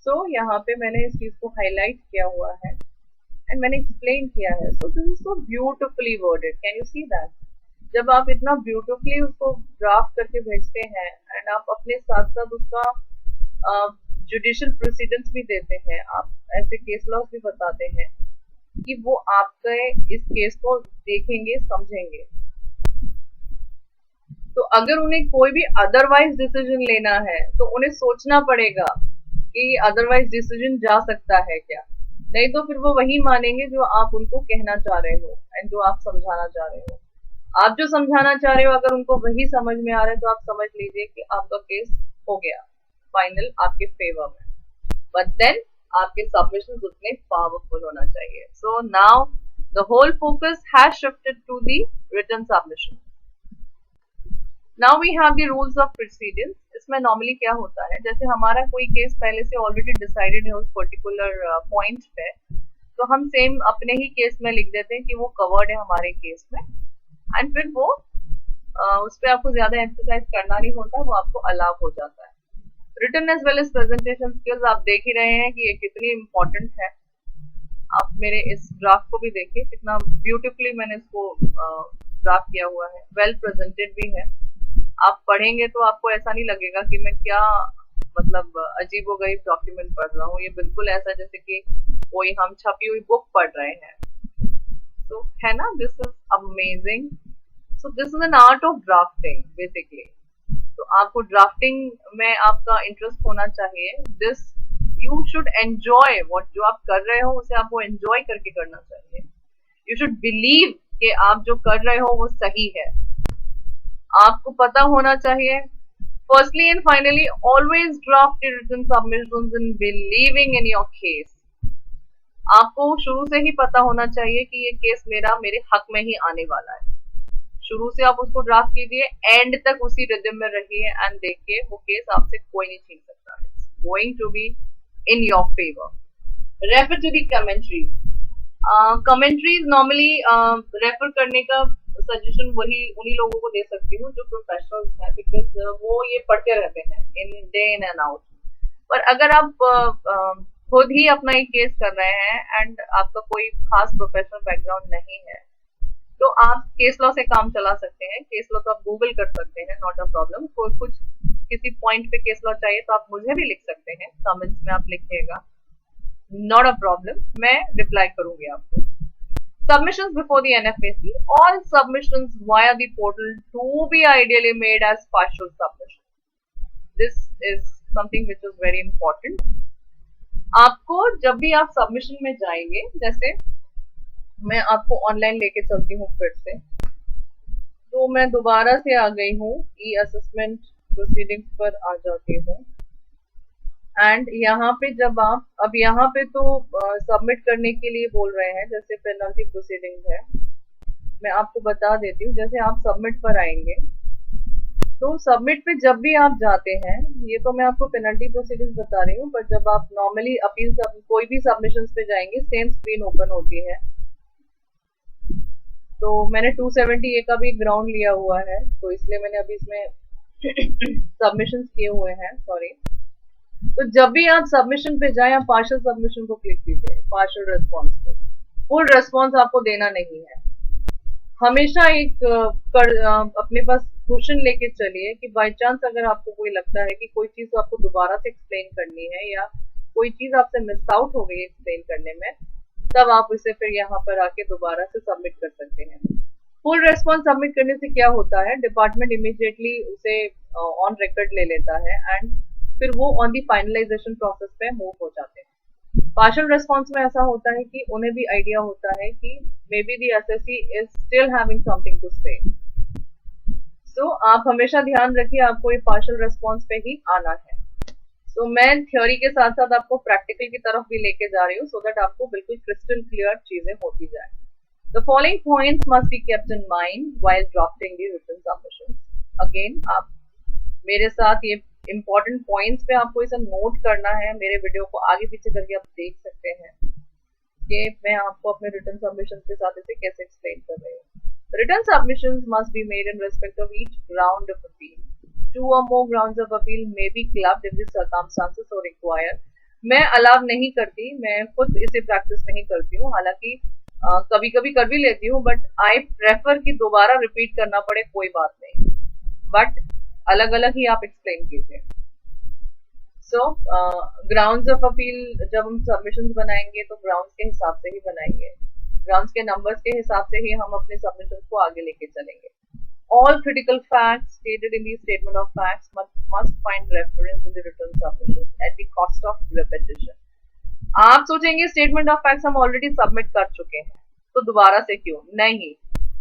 So यहाँ पे मैंने इस चीज को हाईलाइट किया हुआ है एंड मैंने एक्सप्लेन किया है। So this is so beautifully worded. Can you see that? जब आप इतना ब्यूटिफुली उसको ड्राफ्ट करके भेजते हैं एंड आप अपने साथ साथ उसका जुडिशियल प्रोसीडेंस भी देते हैं, आप ऐसे केस लॉज भी बताते हैं कि वो आपके इस केस को देखेंगे, समझेंगे। तो अगर उन्हें कोई भी अदरवाइज डिसीजन लेना है तो उन्हें सोचना पड़ेगा कि अदरवाइज डिसीजन जा सकता है क्या। नहीं तो फिर वो वही मानेंगे जो आप उनको कहना चाह रहे हो एंड जो आप समझाना चाह रहे हो। आप जो समझाना चाह रहे हो अगर उनको वही समझ में आ रहा है तो आप समझ लीजिए कि आपका केस हो गया फाइनल आपके फेवर में। बट देन आपके सबमिशन उतने पावरफुल होना चाहिए। So now the whole focus has shifted to the written submission. Now we have the rules of proceedings. इसमें नॉर्मली क्या होता है, जैसे हमारा कोई केस पहले से ऑलरेडी डिसाइडेड है उस पर्टिकुलर पॉइंट पे, तो हम सेम अपने ही केस में लिख देते हैं कि वो कवर्ड है हमारे केस में, एंड फिर वो उस पर आपको ज्यादा एम्फेसाइज करना नहीं होता, वो आपको अलाउ हो जाता है। Written as well as presentation skills आप देख ही रहे हैं कि ये कितनी इंपॉर्टेंट है। आप मेरे इस ड्राफ्ट को भी देखिए, कितना ब्यूटीफुली मैंने इसको ड्राफ्ट किया हुआ है, वेल प्रेजेंटेड भी है। आप पढ़ेंगे तो आपको ऐसा नहीं लगेगा कि मैं क्या मतलब अजीबोगरीब डॉक्यूमेंट पढ़ रहा हूँ। ये बिल्कुल ऐसा जैसे कि कोई हम छपी हुई बुक पढ़ रहे हैं। तो है ना, this is amazing. So this is an art of drafting basically. तो आपको ड्राफ्टिंग में आपका इंटरेस्ट होना चाहिए। This you should enjoy what जो आप कर रहे हो उसे आपको एंजॉय करके करना चाहिए। यू शुड बिलीव कि आप जो कर रहे हो वो सही है। आपको पता होना चाहिए, firstly and finally, always draft written submissions in believing in your case. आपको शुरू से ही पता होना चाहिए कि ये केस मेरे हक में ही आने वाला है। शुरू से आप उसको ड्राफ्ट कीजिए, एंड तक उसी रिदम में रहिए एंड देखिए वो केस आपसे कोई नहीं छीन सकता है। It's going to be in your favour. Refer to the commentaries. Commentaries normally refer करने का सजेशन वही उन्हीं लोगों को दे सकती हूँ जो प्रोफेशनल्स हैं, बिकॉज वो ये पढ़ते रहते हैं in day in and out. पर अगर आप खुद ही अपना एक केस कर रहे हैं एंड आपका कोई खास प्रोफेशनल बैकग्राउंड नहीं है, तो आप केस लॉ से काम चला सकते हैं। केस लॉ तो आप गूगल कर सकते हैं, नॉट अ प्रॉब्लम। कुछ किसी पॉइंट पे केस लॉ चाहिए तो आप मुझे भी लिख सकते हैं, कमेंट्स में आप लिखिएगा, नॉट अ प्रॉब्लम, मैं रिप्लाई करूंगी आपको। Submissions before the NFAC. All submissions via the portal to be ideally made as partial submission. This is something which is very important. आपको जब भी आप सबमिशन में जाएंगे, जैसे मैं आपको ऑनलाइन लेके चलती हूँ फिर से, तो मैं दोबारा से आ गई हूँ, ई असेसमेंट प्रोसीडिंग्स पर आ जाती हूँ, एंड यहाँ पे जब आप अब यहाँ पे तो सबमिट करने के लिए बोल रहे हैं, जैसे पेनल्टी प्रोसीडिंग है, मैं आपको बता देती हूँ। जैसे आप सबमिट पर आएंगे तो सबमिट पे जब भी आप जाते हैं, ये तो मैं आपको पेनल्टी प्रोसीडिंग बता रही हूँ, पर जब आप नॉर्मली अपील कोई भी सबमिशन पे जाएंगे सेम स्क्रीन ओपन होती है। तो मैंने 270A का भी ग्राउंड लिया हुआ है, तो इसलिए मैंने अभी इसमें सबमिशन किए हुए हैं, सॉरी। तो जब भी आप सबमिशन पे जाएं, आप पार्शियल सबमिशन को क्लिक कीजिए, पार्शियल रेस्पॉन्स पर। फुल रेस्पॉन्स आपको देना नहीं है। हमेशा एक अपने पास क्वेश्चन लेके चलिए कि बाय चांस अगर आपको कोई लगता है कि कोई चीज आपको दोबारा से एक्सप्लेन करनी है या कोई चीज आपसे मिस आउट हो गई एक्सप्लेन करने में, तब आप उसे फिर यहाँ पर आके दोबारा से सबमिट कर सकते हैं। फुल रेस्पॉन्स सबमिट करने से क्या होता है, डिपार्टमेंट इमीडिएटली उसे ऑन रिकॉर्ड ले लेता है एंड फिर वो ऑन दी फाइनलाइजेशन प्रोसेस पे मूव हो जाते हैं। पार्शियल रेस्पॉन्स में ऐसा होता है कि उन्हें भी आइडिया होता है कि maybe the assessee is still having something to say. So आप हमेशा ध्यान रखिए, आपको ये पार्शियल रेस्पॉन्स पे ही आना है। तो मैं थ्योरी के साथ साथ आपको प्रैक्टिकल की तरफ भी लेके जा रही हूँ, सो दैट आपको बिल्कुल क्रिस्टल क्लियर चीजें होती जाए। The following points must be kept in mind while drafting the written submission. Again आप मेरे साथ ये इंपॉर्टेंट पॉइंट्स पे आपको इसे नोट करना है। मेरे वीडियो को आगे पीछे करके आप देख सकते हैं कि मैं आपको अपने रिटन सबमिशन के साथ इसे कैसे एक्सप्लेन कर रही हूँ। Written submissions must be made in respect of each ground of appeal. 2 or more grounds of appeal may be clubbed if the circumstances so require. मैं अलाव नहीं करती, मैं खुद इसे प्रैक्टिस नहीं करती हूँ, हालांकि कभी कभी कर भी लेती हूँ, बट आई प्रेफर कि दोबारा रिपीट करना पड़े, कोई बात नहीं, बट अलग अलग ही आप एक्सप्लेन कीजिए। सो ग्राउंड्स ऑफ अपील जब हम सबमिशंस बनाएंगे तो ग्राउंड्स के हिसाब से ही बनाएंगे, ग्राउंड्स के नंबर्स के हिसाब से ही हम अपने सबमिशंस को आगे लेके चलेंगे। All critical facts stated in the statement of facts must find reference in the written submission at the cost of repetition. आप सोचेंगे स्टेटमेंट ऑफ फैक्ट्स हम ऑलरेडी सबमिट कर चुके हैं तो दोबारा से क्यों? नहीं,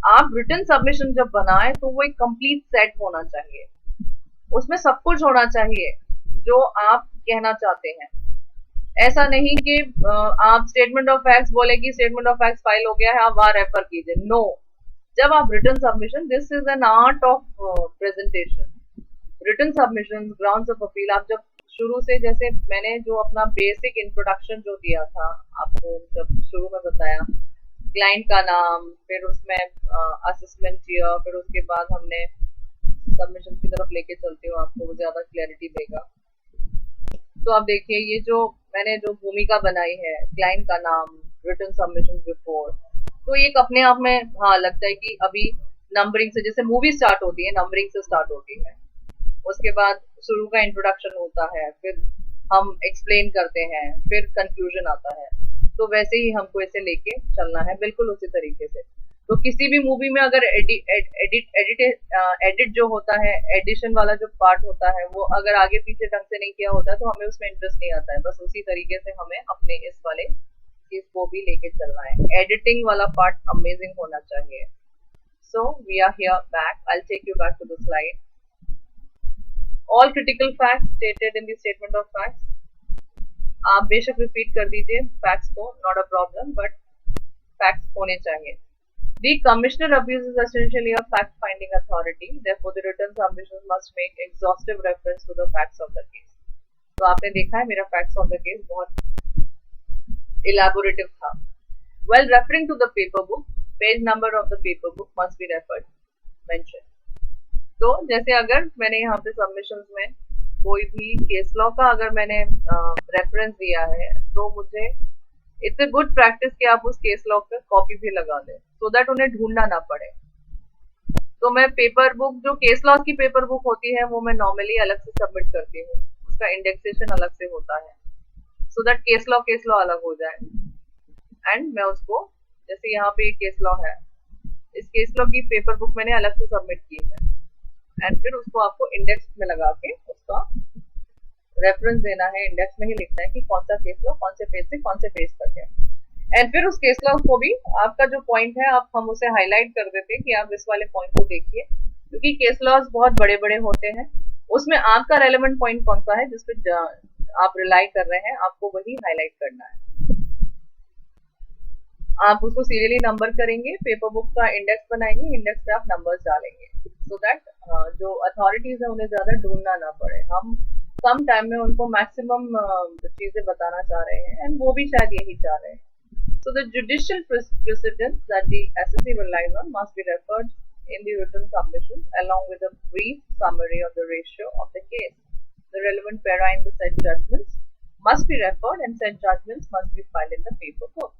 आप रिटर्न सबमिशन जब बनाए तो वो एक कंप्लीट सेट होना चाहिए, उसमें सब कुछ होना चाहिए जो आप कहना चाहते हैं। ऐसा नहीं कि आप स्टेटमेंट ऑफ फैक्ट्स बोले कि स्टेटमेंट ऑफ फैक्ट्स फाइल हो गया है, आप वहां रेफर कीजिए। नो, जब आप return submission, this is an art of presentation. Return submission, grounds of appeal, आप जब शुरू से, जैसे मैंने जो अपना बेसिक इंट्रोडक्शन जो दिया था आपको, जब शुरू में बताया क्लाइंट का नाम, फिर उसमें असेसमेंट किया, फिर उसके बाद हमने सबमिशन की तरफ लेके चलते हो, आपको वो ज्यादा क्लैरिटी देगा। तो आप देखिए, ये जो मैंने जो भूमिका बनाई है, क्लाइंट का नाम, रिटर्न सबमिशन बिफोर, तो ये अपने आप में हाँ लगता है कि अभी नंबरिंग से, जैसे मूवी स्टार्ट होती है नंबरिंग से स्टार्ट होती है, उसके बाद शुरू का इंट्रोडक्शन होता है, फिर हम एक्सप्लेन करते हैं, फिर कंक्लूजन आता है, तो वैसे ही हमको इसे लेके चलना है, बिल्कुल उसी तरीके से। तो किसी भी मूवी में अगर एडिट जो होता है, एडिशन वाला जो पार्ट होता है, वो अगर आगे पीछे ढंग से नहीं किया होता है तो हमें उसमें इंटरेस्ट नहीं आता है। बस उसी तरीके से हमें अपने इस वाले चीज को भी लेके चलना है, एडिटिंग वाला पार्ट अमेजिंग होना चाहिए। So we are here back, I will take you back to the slide. All critical facts stated in the statement of facts, आप बेशक रिपीट कर दीजिए फैक्ट्स को, not a problem, but facts होने चाहिए। The commissioner abuses essentially a fact-finding authority. Therefore, the written submissions must make exhaustive reference to the facts of the case. तो आपने देखा है मेरा facts of the case बहुत elaborative था. While referring to the paper book, page number of the paper book must be referred, mentioned. तो जैसे अगर मैंने यहाँ पे सबमिशंस में कोई भी केस लॉ का अगर मैंने रेफरेंस दिया है, तो मुझे इट्स ए गुड प्रैक्टिस कि आप उस केस लॉ पे कॉपी भी लगा दें, सो दैट उन्हें ढूंढना ना पड़े। तो मैं पेपर बुक, जो केस लॉ की पेपर बुक होती है, वो मैं नॉर्मली अलग से सबमिट करती हूँ, उसका इंडेक्सेशन अलग से होता है, सो दैट केस लॉ अलग हो जाए। एंड मैं उसको, जैसे यहाँ पे केस लॉ है, इस केस लॉ की पेपर बुक मैंने अलग से सबमिट की है, एंड फिर उसको आपको इंडेक्स में लगा के उसका रेफरेंस देना है, इंडेक्स में ही लिखना है कि कौन सा केस लॉ कौन से पेज से कौन से पेज तक है। एंड फिर उस केस लॉ को भी आपका जो पॉइंट है, आप हम उसे हाईलाइट कर देते हैं कि आप इस वाले पॉइंट को देखिए, क्योंकि केस लॉज बहुत बड़े बड़े होते हैं, उसमें आपका रेलेवेंट पॉइंट कौन सा है जिसपे आप रिलाई कर रहे हैं, आपको वही हाईलाइट करना है। आप उसको सीरियली नंबर करेंगे, पेपर बुक का इंडेक्स बनाएंगे, इंडेक्स पे आप नंबर्स डालेंगे, सो दैट जो अथॉरिटीज है उन्हें ज्यादा ढूंढना ना पड़े, हम कम टाइम में उनको मैक्सिमम चीजें बताना चाह रहे हैं, एंड वो भी शायद यही चाह रहे हैं। So the judicial precedents that the assessee relies on must be referred in the written submissions along with a brief summary of the ratio of the case. The relevant para in the said judgments must be referred and said judgments must be filed in the paper book.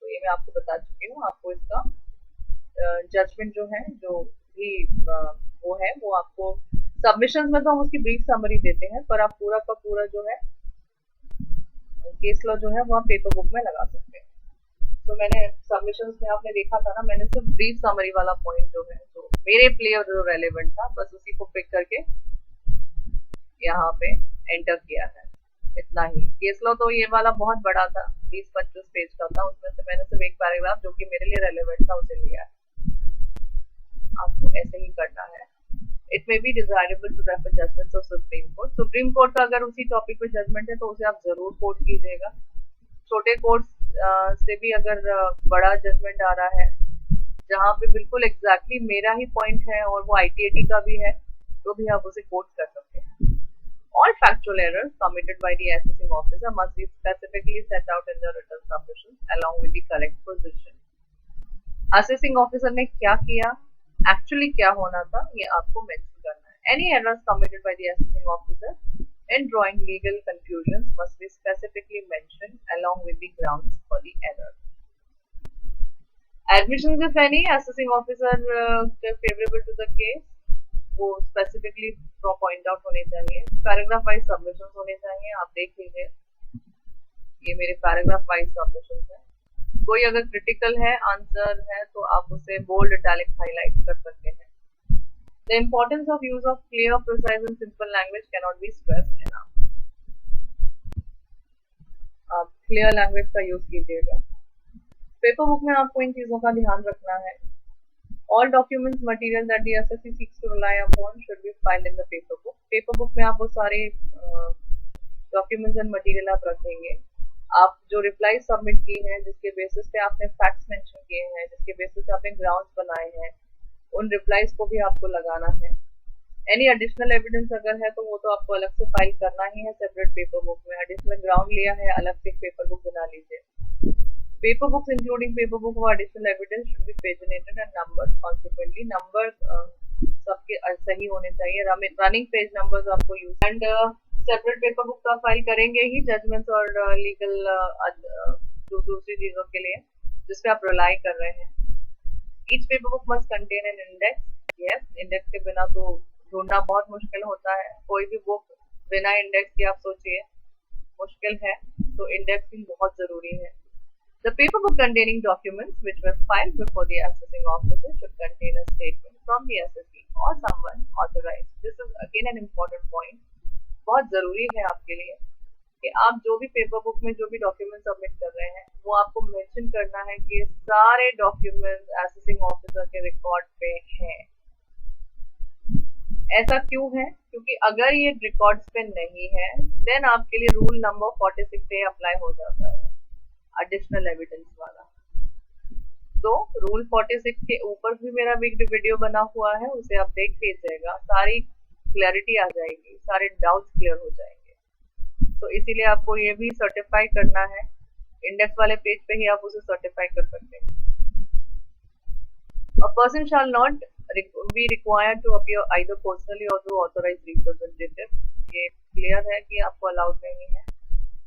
तो ये मैं आपको बता चुकी हूँ, आपको इसका जजमेंट जो है, जो भी वो है, वो आपको सबमिशंस में तो हम उसकी ब्रीफ समरी देते हैं, पर आप पूरा का पूरा जो है केस लॉ जो है वो आप पेपर बुक में लगा सकते हैं। तो मैंने सबमिशंस में आपने देखा था ना, मैंने सिर्फ ब्रीफ समरी वाला पॉइंट जो है, जो मेरे प्ले और जो रेलेवेंट था, बस उसी को पिक करके यहाँ पे एंटर किया है, इतना ही। केस लॉ तो ये वाला बहुत बड़ा था, 20-25 पेज का था, उसमें से मैंने सिर्फ एक पैराग्राफ जो कि मेरे लिए रेलेवेंट था उसे लिया है। आपको ऐसे ही करना है। It may be desirable to refer judgements of Supreme Court. Supreme Court का अगर उसी टॉपिक पे जजमेंट है तो उसे आप जरूर कोट कीजिएगा। छोटे कोर्ट्स से भी अगर बड़ा जजमेंट आ रहा है जहाँ पे बिल्कुल एग्जैक्टली मेरा ही पॉइंट है और वो ITAT का भी है, तो भी आप उसे कोट कर सकते हैं। All factual errors committed by the assessing officer must be specifically set out in the written submissions along with the correct position. Assessing officer ने क्या किया, एक्चुअली क्या होना था, ये आपको मेंशन करना है। Any errors committed by the assessing officer in drawing legal conclusions must be specifically mentioned along with the grounds for the error. Admissions, if any, assessing officer favorable to the case, वो स्पेसिफिकली पॉइंट आउट होने चाहिए। पैराग्राफ वाइज सबमिशंस होने चाहिए। आप देख लीजिए, ये मेरे पैराग्राफ वाइज सबमिशंस हैं। कोई अगर क्रिटिकल है, आंसर है, तो आप उसे बोल्ड, इटैलिक, हाईलाइट कर सकते हैं। The importance of use of clear, precise and simple language cannot be stressed enough. आप clear language का use कीजिएगा. पेपर बुक में आपको इन चीजों का ध्यान रखना है. All documents material that the SSC seeks to rely upon should be filed in the paper book. Paper book में आप वो सारे डॉक्यूमेंट्स एंड मटेरियल आप रखेंगे. आप जो रिप्लाई सबमिट की हैं, जिसके बेसिस पे आपने फैक्ट्स मेंशन किए हैं, जिसके बेसिस पे आपने ग्राउंड्स बनाए हैं, उन रिप्लाईज को भी आपको लगाना है. एनी एडिशनल एविडेंस अगर है तो वो तो आपको अलग से फाइल करना ही है सेपरेट पेपर बुक में. एडिशनल ग्राउंड लिया है, अलग से एक पेपर बुक बना लीजिए. Paper books including paper book और additional evidence should be paginated and numbered consequently. Number सबके सही होने चाहिए. रनिंग पेज नंबर्स आपको use and separate paper book का फाइल करेंगे ही जजमेंट्स और लीगल दूसरी चीजों के लिए जिसपे आप रिलाई कर रहे हैं. Each paper book must contain an index. Yes, index के बिना तो ढूंढना बहुत मुश्किल होता है. कोई भी बुक बिना इंडेक्स के आप सोचिए मुश्किल है, तो इंडेक्सिंग बहुत जरूरी है. The paper book containing documents which were filed before the assessing officer should contain a statement from the assessee or someone authorized. This is again an important point. बहुत जरूरी है आपके लिए कि आप जो भी पेपर बुक में जो भी डॉक्यूमेंट सबमिट कर रहे हैं वो आपको मेंशन करना है कि ये सारे डॉक्यूमेंट्स असेसिंग ऑफिसर के रिकॉर्ड पे हैं. ऐसा क्यों है? क्योंकि अगर ये रिकॉर्ड्स पे नहीं है देन आपके लिए रूल नंबर 46A अप्लाई हो जाता है, एडिशनल एविडेंस वाला. तो रूल 46 के ऊपर भी मेरा वीडियो बना हुआ है, उसे आप देख लीजिएगा. सारी क्लैरिटी आ जाएगी, सारे डाउट्स क्लियर हो जाएंगे. तो इसीलिए आपको ये भी सर्टिफाई करना है. इंडेक्स वाले पेज पे ही आप उसे सर्टिफाई कर सकते हैं. A person shall not be required to appear either personally or through authorized representative. ये क्लियर है कि आपको अलाउड नहीं है,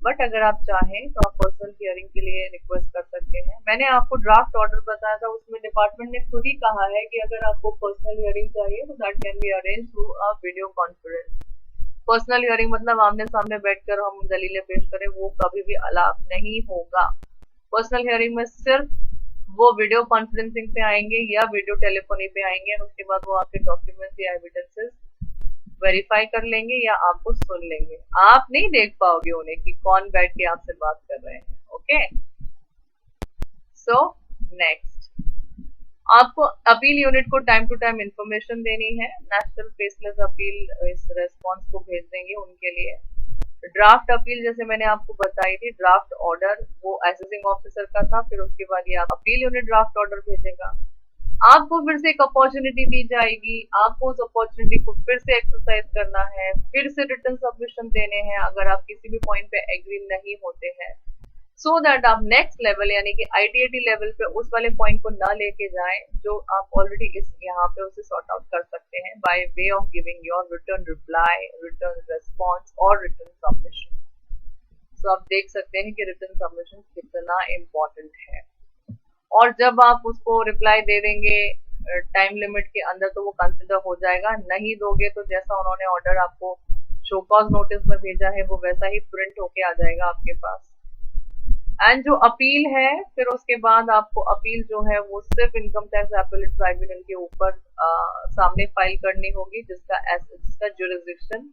बट अगर आप चाहें तो आप पर्सनल हियरिंग के लिए रिक्वेस्ट कर सकते हैं. मैंने आपको ड्राफ्ट ऑर्डर बताया था, उसमें डिपार्टमेंट ने खुद ही कहा है कि अगर आपको पर्सनल हियरिंग चाहिए तो that can be arrange through a video conference. Personal hearing मतलब आमने सामने बैठकर हम दलीलें पेश करें, वो कभी भी अलाउ नहीं होगा. पर्सनल हियरिंग में सिर्फ वो वीडियो कॉन्फ्रेंसिंग पे आएंगे या वीडियो टेलीफोनी पे आएंगे और उसके बाद वो आपके डॉक्यूमेंट्स या एविडेंसेस वेरीफाई कर लेंगे या आपको सुन लेंगे. आप नहीं देख पाओगे उन्हें कि कौन बैठ के आपसे बात कर रहे हैं. ओके, सो नेक्स्ट आपको अपील यूनिट को टाइम टू टाइम इंफॉर्मेशन देनी है. नेशनल फेसलेस अपील इस रेस्पॉन्स को भेज देंगे उनके लिए. ड्राफ्ट अपील जैसे मैंने आपको बताई थी, ड्राफ्ट ऑर्डर वो असेसिंग ऑफिसर का था, फिर उसके बाद ये अपील यूनिट ड्राफ्ट ऑर्डर भेजेगा. आपको फिर से एक अपॉर्चुनिटी दी जाएगी, आपको उस अपॉर्चुनिटी को फिर से एक्सरसाइज करना है, फिर से रिटर्न सबमिशन देने हैं अगर आप किसी भी पॉइंट पे एग्री नहीं होते हैं, सो दैट आप नेक्स्ट लेवल यानी कि ITAT लेवल पे उस वाले पॉइंट को ना लेके जाएं जो आप ऑलरेडी इस यहाँ पे उसे सॉर्ट आउट कर सकते हैं by way of giving your return reply, return response और रिटर्न सबमिशन. सो आप देख सकते हैं कि रिटर्न सबमिशन कितना इम्पोर्टेंट है. और जब आप उसको रिप्लाई दे देंगे टाइम लिमिट के अंदर तो वो कंसिडर हो जाएगा. नहीं दोगे तो जैसा उन्होंने ऑर्डर आपको शो कॉज नोटिस में भेजा है वो वैसा ही प्रिंट होके आ जाएगा आपके पास. एंड जो अपील है फिर उसके बाद आपको अपील जो है वो सिर्फ इनकम टैक्स अपीलेट ट्राइब्यूनल के ऊपर सामने फाइल करनी होगी जिसका जुरिसडिक्शन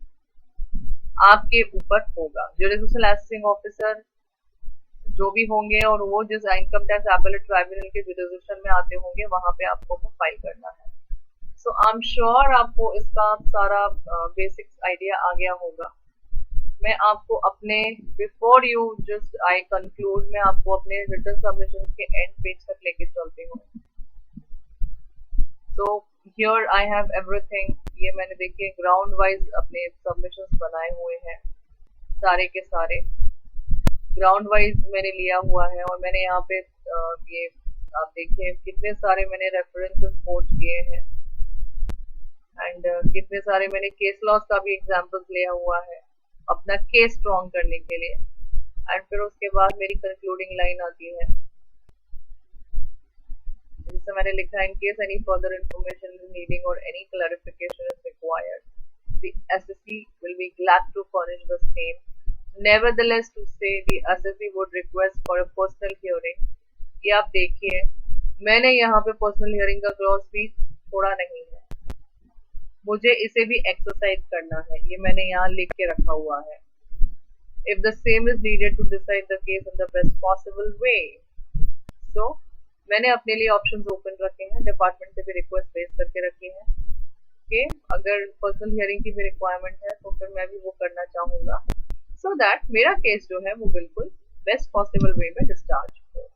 आपके ऊपर होगा. जुरिसडिक्शनल असेसिंग ऑफिसर जो भी होंगे और वो जिस इनकम टैक्स अपीलेट ट्राइब्यूनल के जुरिसडिक्शन में आते होंगे वहां पे आपको वो फाइल करना है. सो आई एम श्योर आपको इसका सारा बेसिक्स आइडिया आ गया होगा. मैं आपको अपने before you just I conclude मैं आपको अपने रिटर्न सबमिशन के एंड पेज तक लेके चलती हूँ. So here I have everything. ये मैंने देखिए ग्राउंड वाइज अपने सबमिशंस बनाए हुए हैं, सारे के सारे ग्राउंड वाइज मैंने लिया हुआ है. और मैंने यहाँ पे ये आप देखिए कितने सारे मैंने रेफरेंसेस कोट किए हैं एंड कितने सारे मैंने केस लॉस का भी एग्जांपल्स लिया हुआ है अपना केस स्ट्रॉन्ग करने के लिए. एंड फिर उसके बाद मेरी कंक्लूडिंग लाइन आती है जिससे मैंने लिखा है in case any further information is needing और any clarification is required the SSC will be glad to furnish the same. Nevertheless to say the SSC would request for a personal hearing. ये आप देखिए मैंने यहाँ पे पर्सनल हियरिंग का क्लॉज भी छोड़ा नहीं है. मुझे इसे भी एक्सरसाइज करना है, ये मैंने यहाँ लिख के रखा हुआ है। If the same is needed to decide the case in the best possible way. So, मैंने अपने लिए ऑप्शंस ओपन रखे हैं, डिपार्टमेंट से भी रिक्वेस्ट भेज करके रखी है कि अगर पर्सनल हियरिंग की भी रिक्वायरमेंट है तो फिर मैं भी वो करना चाहूंगा, सो दैट मेरा केस जो है वो बिल्कुल बेस्ट पॉसिबल वे में डिस्चार्ज हो।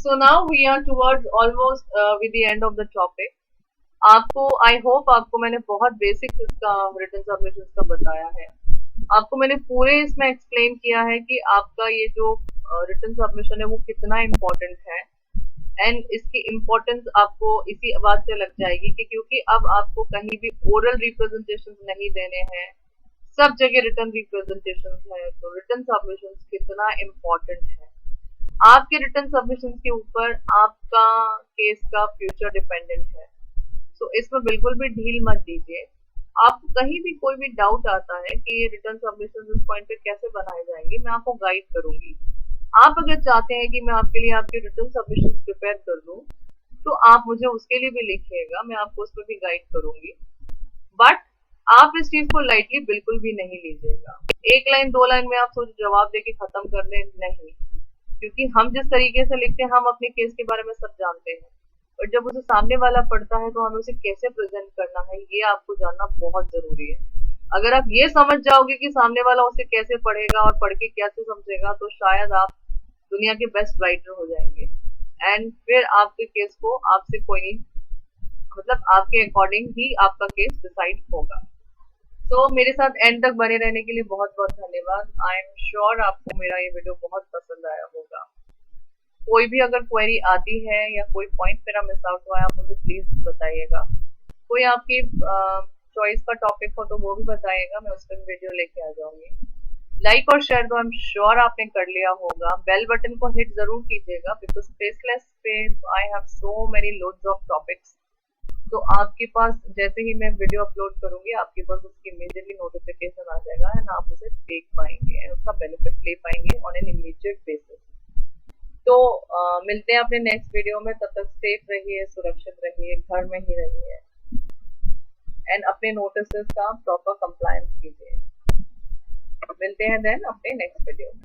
So now we are towards almost with the end of the topic. आपको आई होप आपको मैंने बहुत बेसिक्स इसका रिटन सबमिशन का बताया है। आपको मैंने पूरे इसमें एक्सप्लेन किया है कि आपका ये जो रिटन सबमिशन है वो कितना इम्पोर्टेंट है, एंड इसकी इम्पोर्टेंस आपको इसी बात से लग जाएगी कि क्योंकि अब आपको कहीं भी ओरल रिप्रेजेंटेशन नहीं देने हैं, सब जगह रिटन रिप्रेजेंटेशन है, तो रिटन सबमिशन कितना इम्पोर्टेंट है। आपके रिटन सबमिशन के ऊपर आपका केस का फ्यूचर डिपेंडेंट है, तो इसमें बिल्कुल भी ढील मत दीजिए। आपको कहीं भी कोई भी डाउट आता है कि ये रिटर्न सबमिशन इस पॉइंट पे कैसे बनाए जाएंगे, मैं आपको गाइड करूंगी। आप अगर चाहते हैं कि मैं आपके लिए आपके रिटर्न सबमिशन प्रिपेयर कर दूं, तो आप मुझे उसके लिए भी लिखिएगा, मैं आपको उसमें भी गाइड करूंगी। बट आप इस चीज को लाइटली बिल्कुल भी नहीं लीजिएगा। एक लाइन दो लाइन में आप सोच जवाब दे के खत्म कर दें, नहीं, क्योंकि हम जिस तरीके से लिखते हैं हम अपने केस के बारे में सब जानते हैं, और जब उसे सामने वाला पढ़ता है तो हमें उसे कैसे प्रेजेंट करना है ये आपको जानना बहुत जरूरी है। अगर आप ये समझ जाओगे कि सामने वाला उसे कैसे पढ़ेगा और पढ़ के कैसे समझेगा, तो शायद आप दुनिया के बेस्ट राइटर हो जाएंगे, एंड फिर आपके केस को आपसे कोई नहीं, मतलब आपके अकॉर्डिंग ही आपका केस डिसाइड होगा। तो मेरे साथ एंड तक बने रहने के लिए बहुत बहुत धन्यवाद। आई एम श्योर आपको मेरा ये वीडियो बहुत पसंद आया होगा। कोई भी अगर क्वेरी आती है या कोई पॉइंट मेरा मिस आउट हुआ है, आप मुझे प्लीज बताइएगा। कोई आपकी चॉइस का टॉपिक हो तो वो भी बताइएगा, मैं उस पर वीडियो लेके आ जाऊंगी। लाइक और शेयर तो आई एम श्योर आपने कर लिया होगा। बेल बटन को हिट जरूर कीजिएगा, बिकॉज फेसलेस पे I have so many loads of topics. तो आपके पास जैसे ही मैं वीडियो अपलोड करूंगी, आपके पास उसकी इमीडिएटली नोटिफिकेशन आ जाएगा एंड आप उसे देख पाएंगे एंड उसका बेनिफिट ले पाएंगे ऑन एन इमीडिएट बेसिस। तो मिलते हैं अपने नेक्स्ट वीडियो में। तब तक सेफ रहिए, सुरक्षित रहिए, घर में ही रहिए, एंड अपने नोटिस का प्रॉपर कंप्लायंस कीजिए। मिलते हैं देन अपने नेक्स्ट वीडियो में।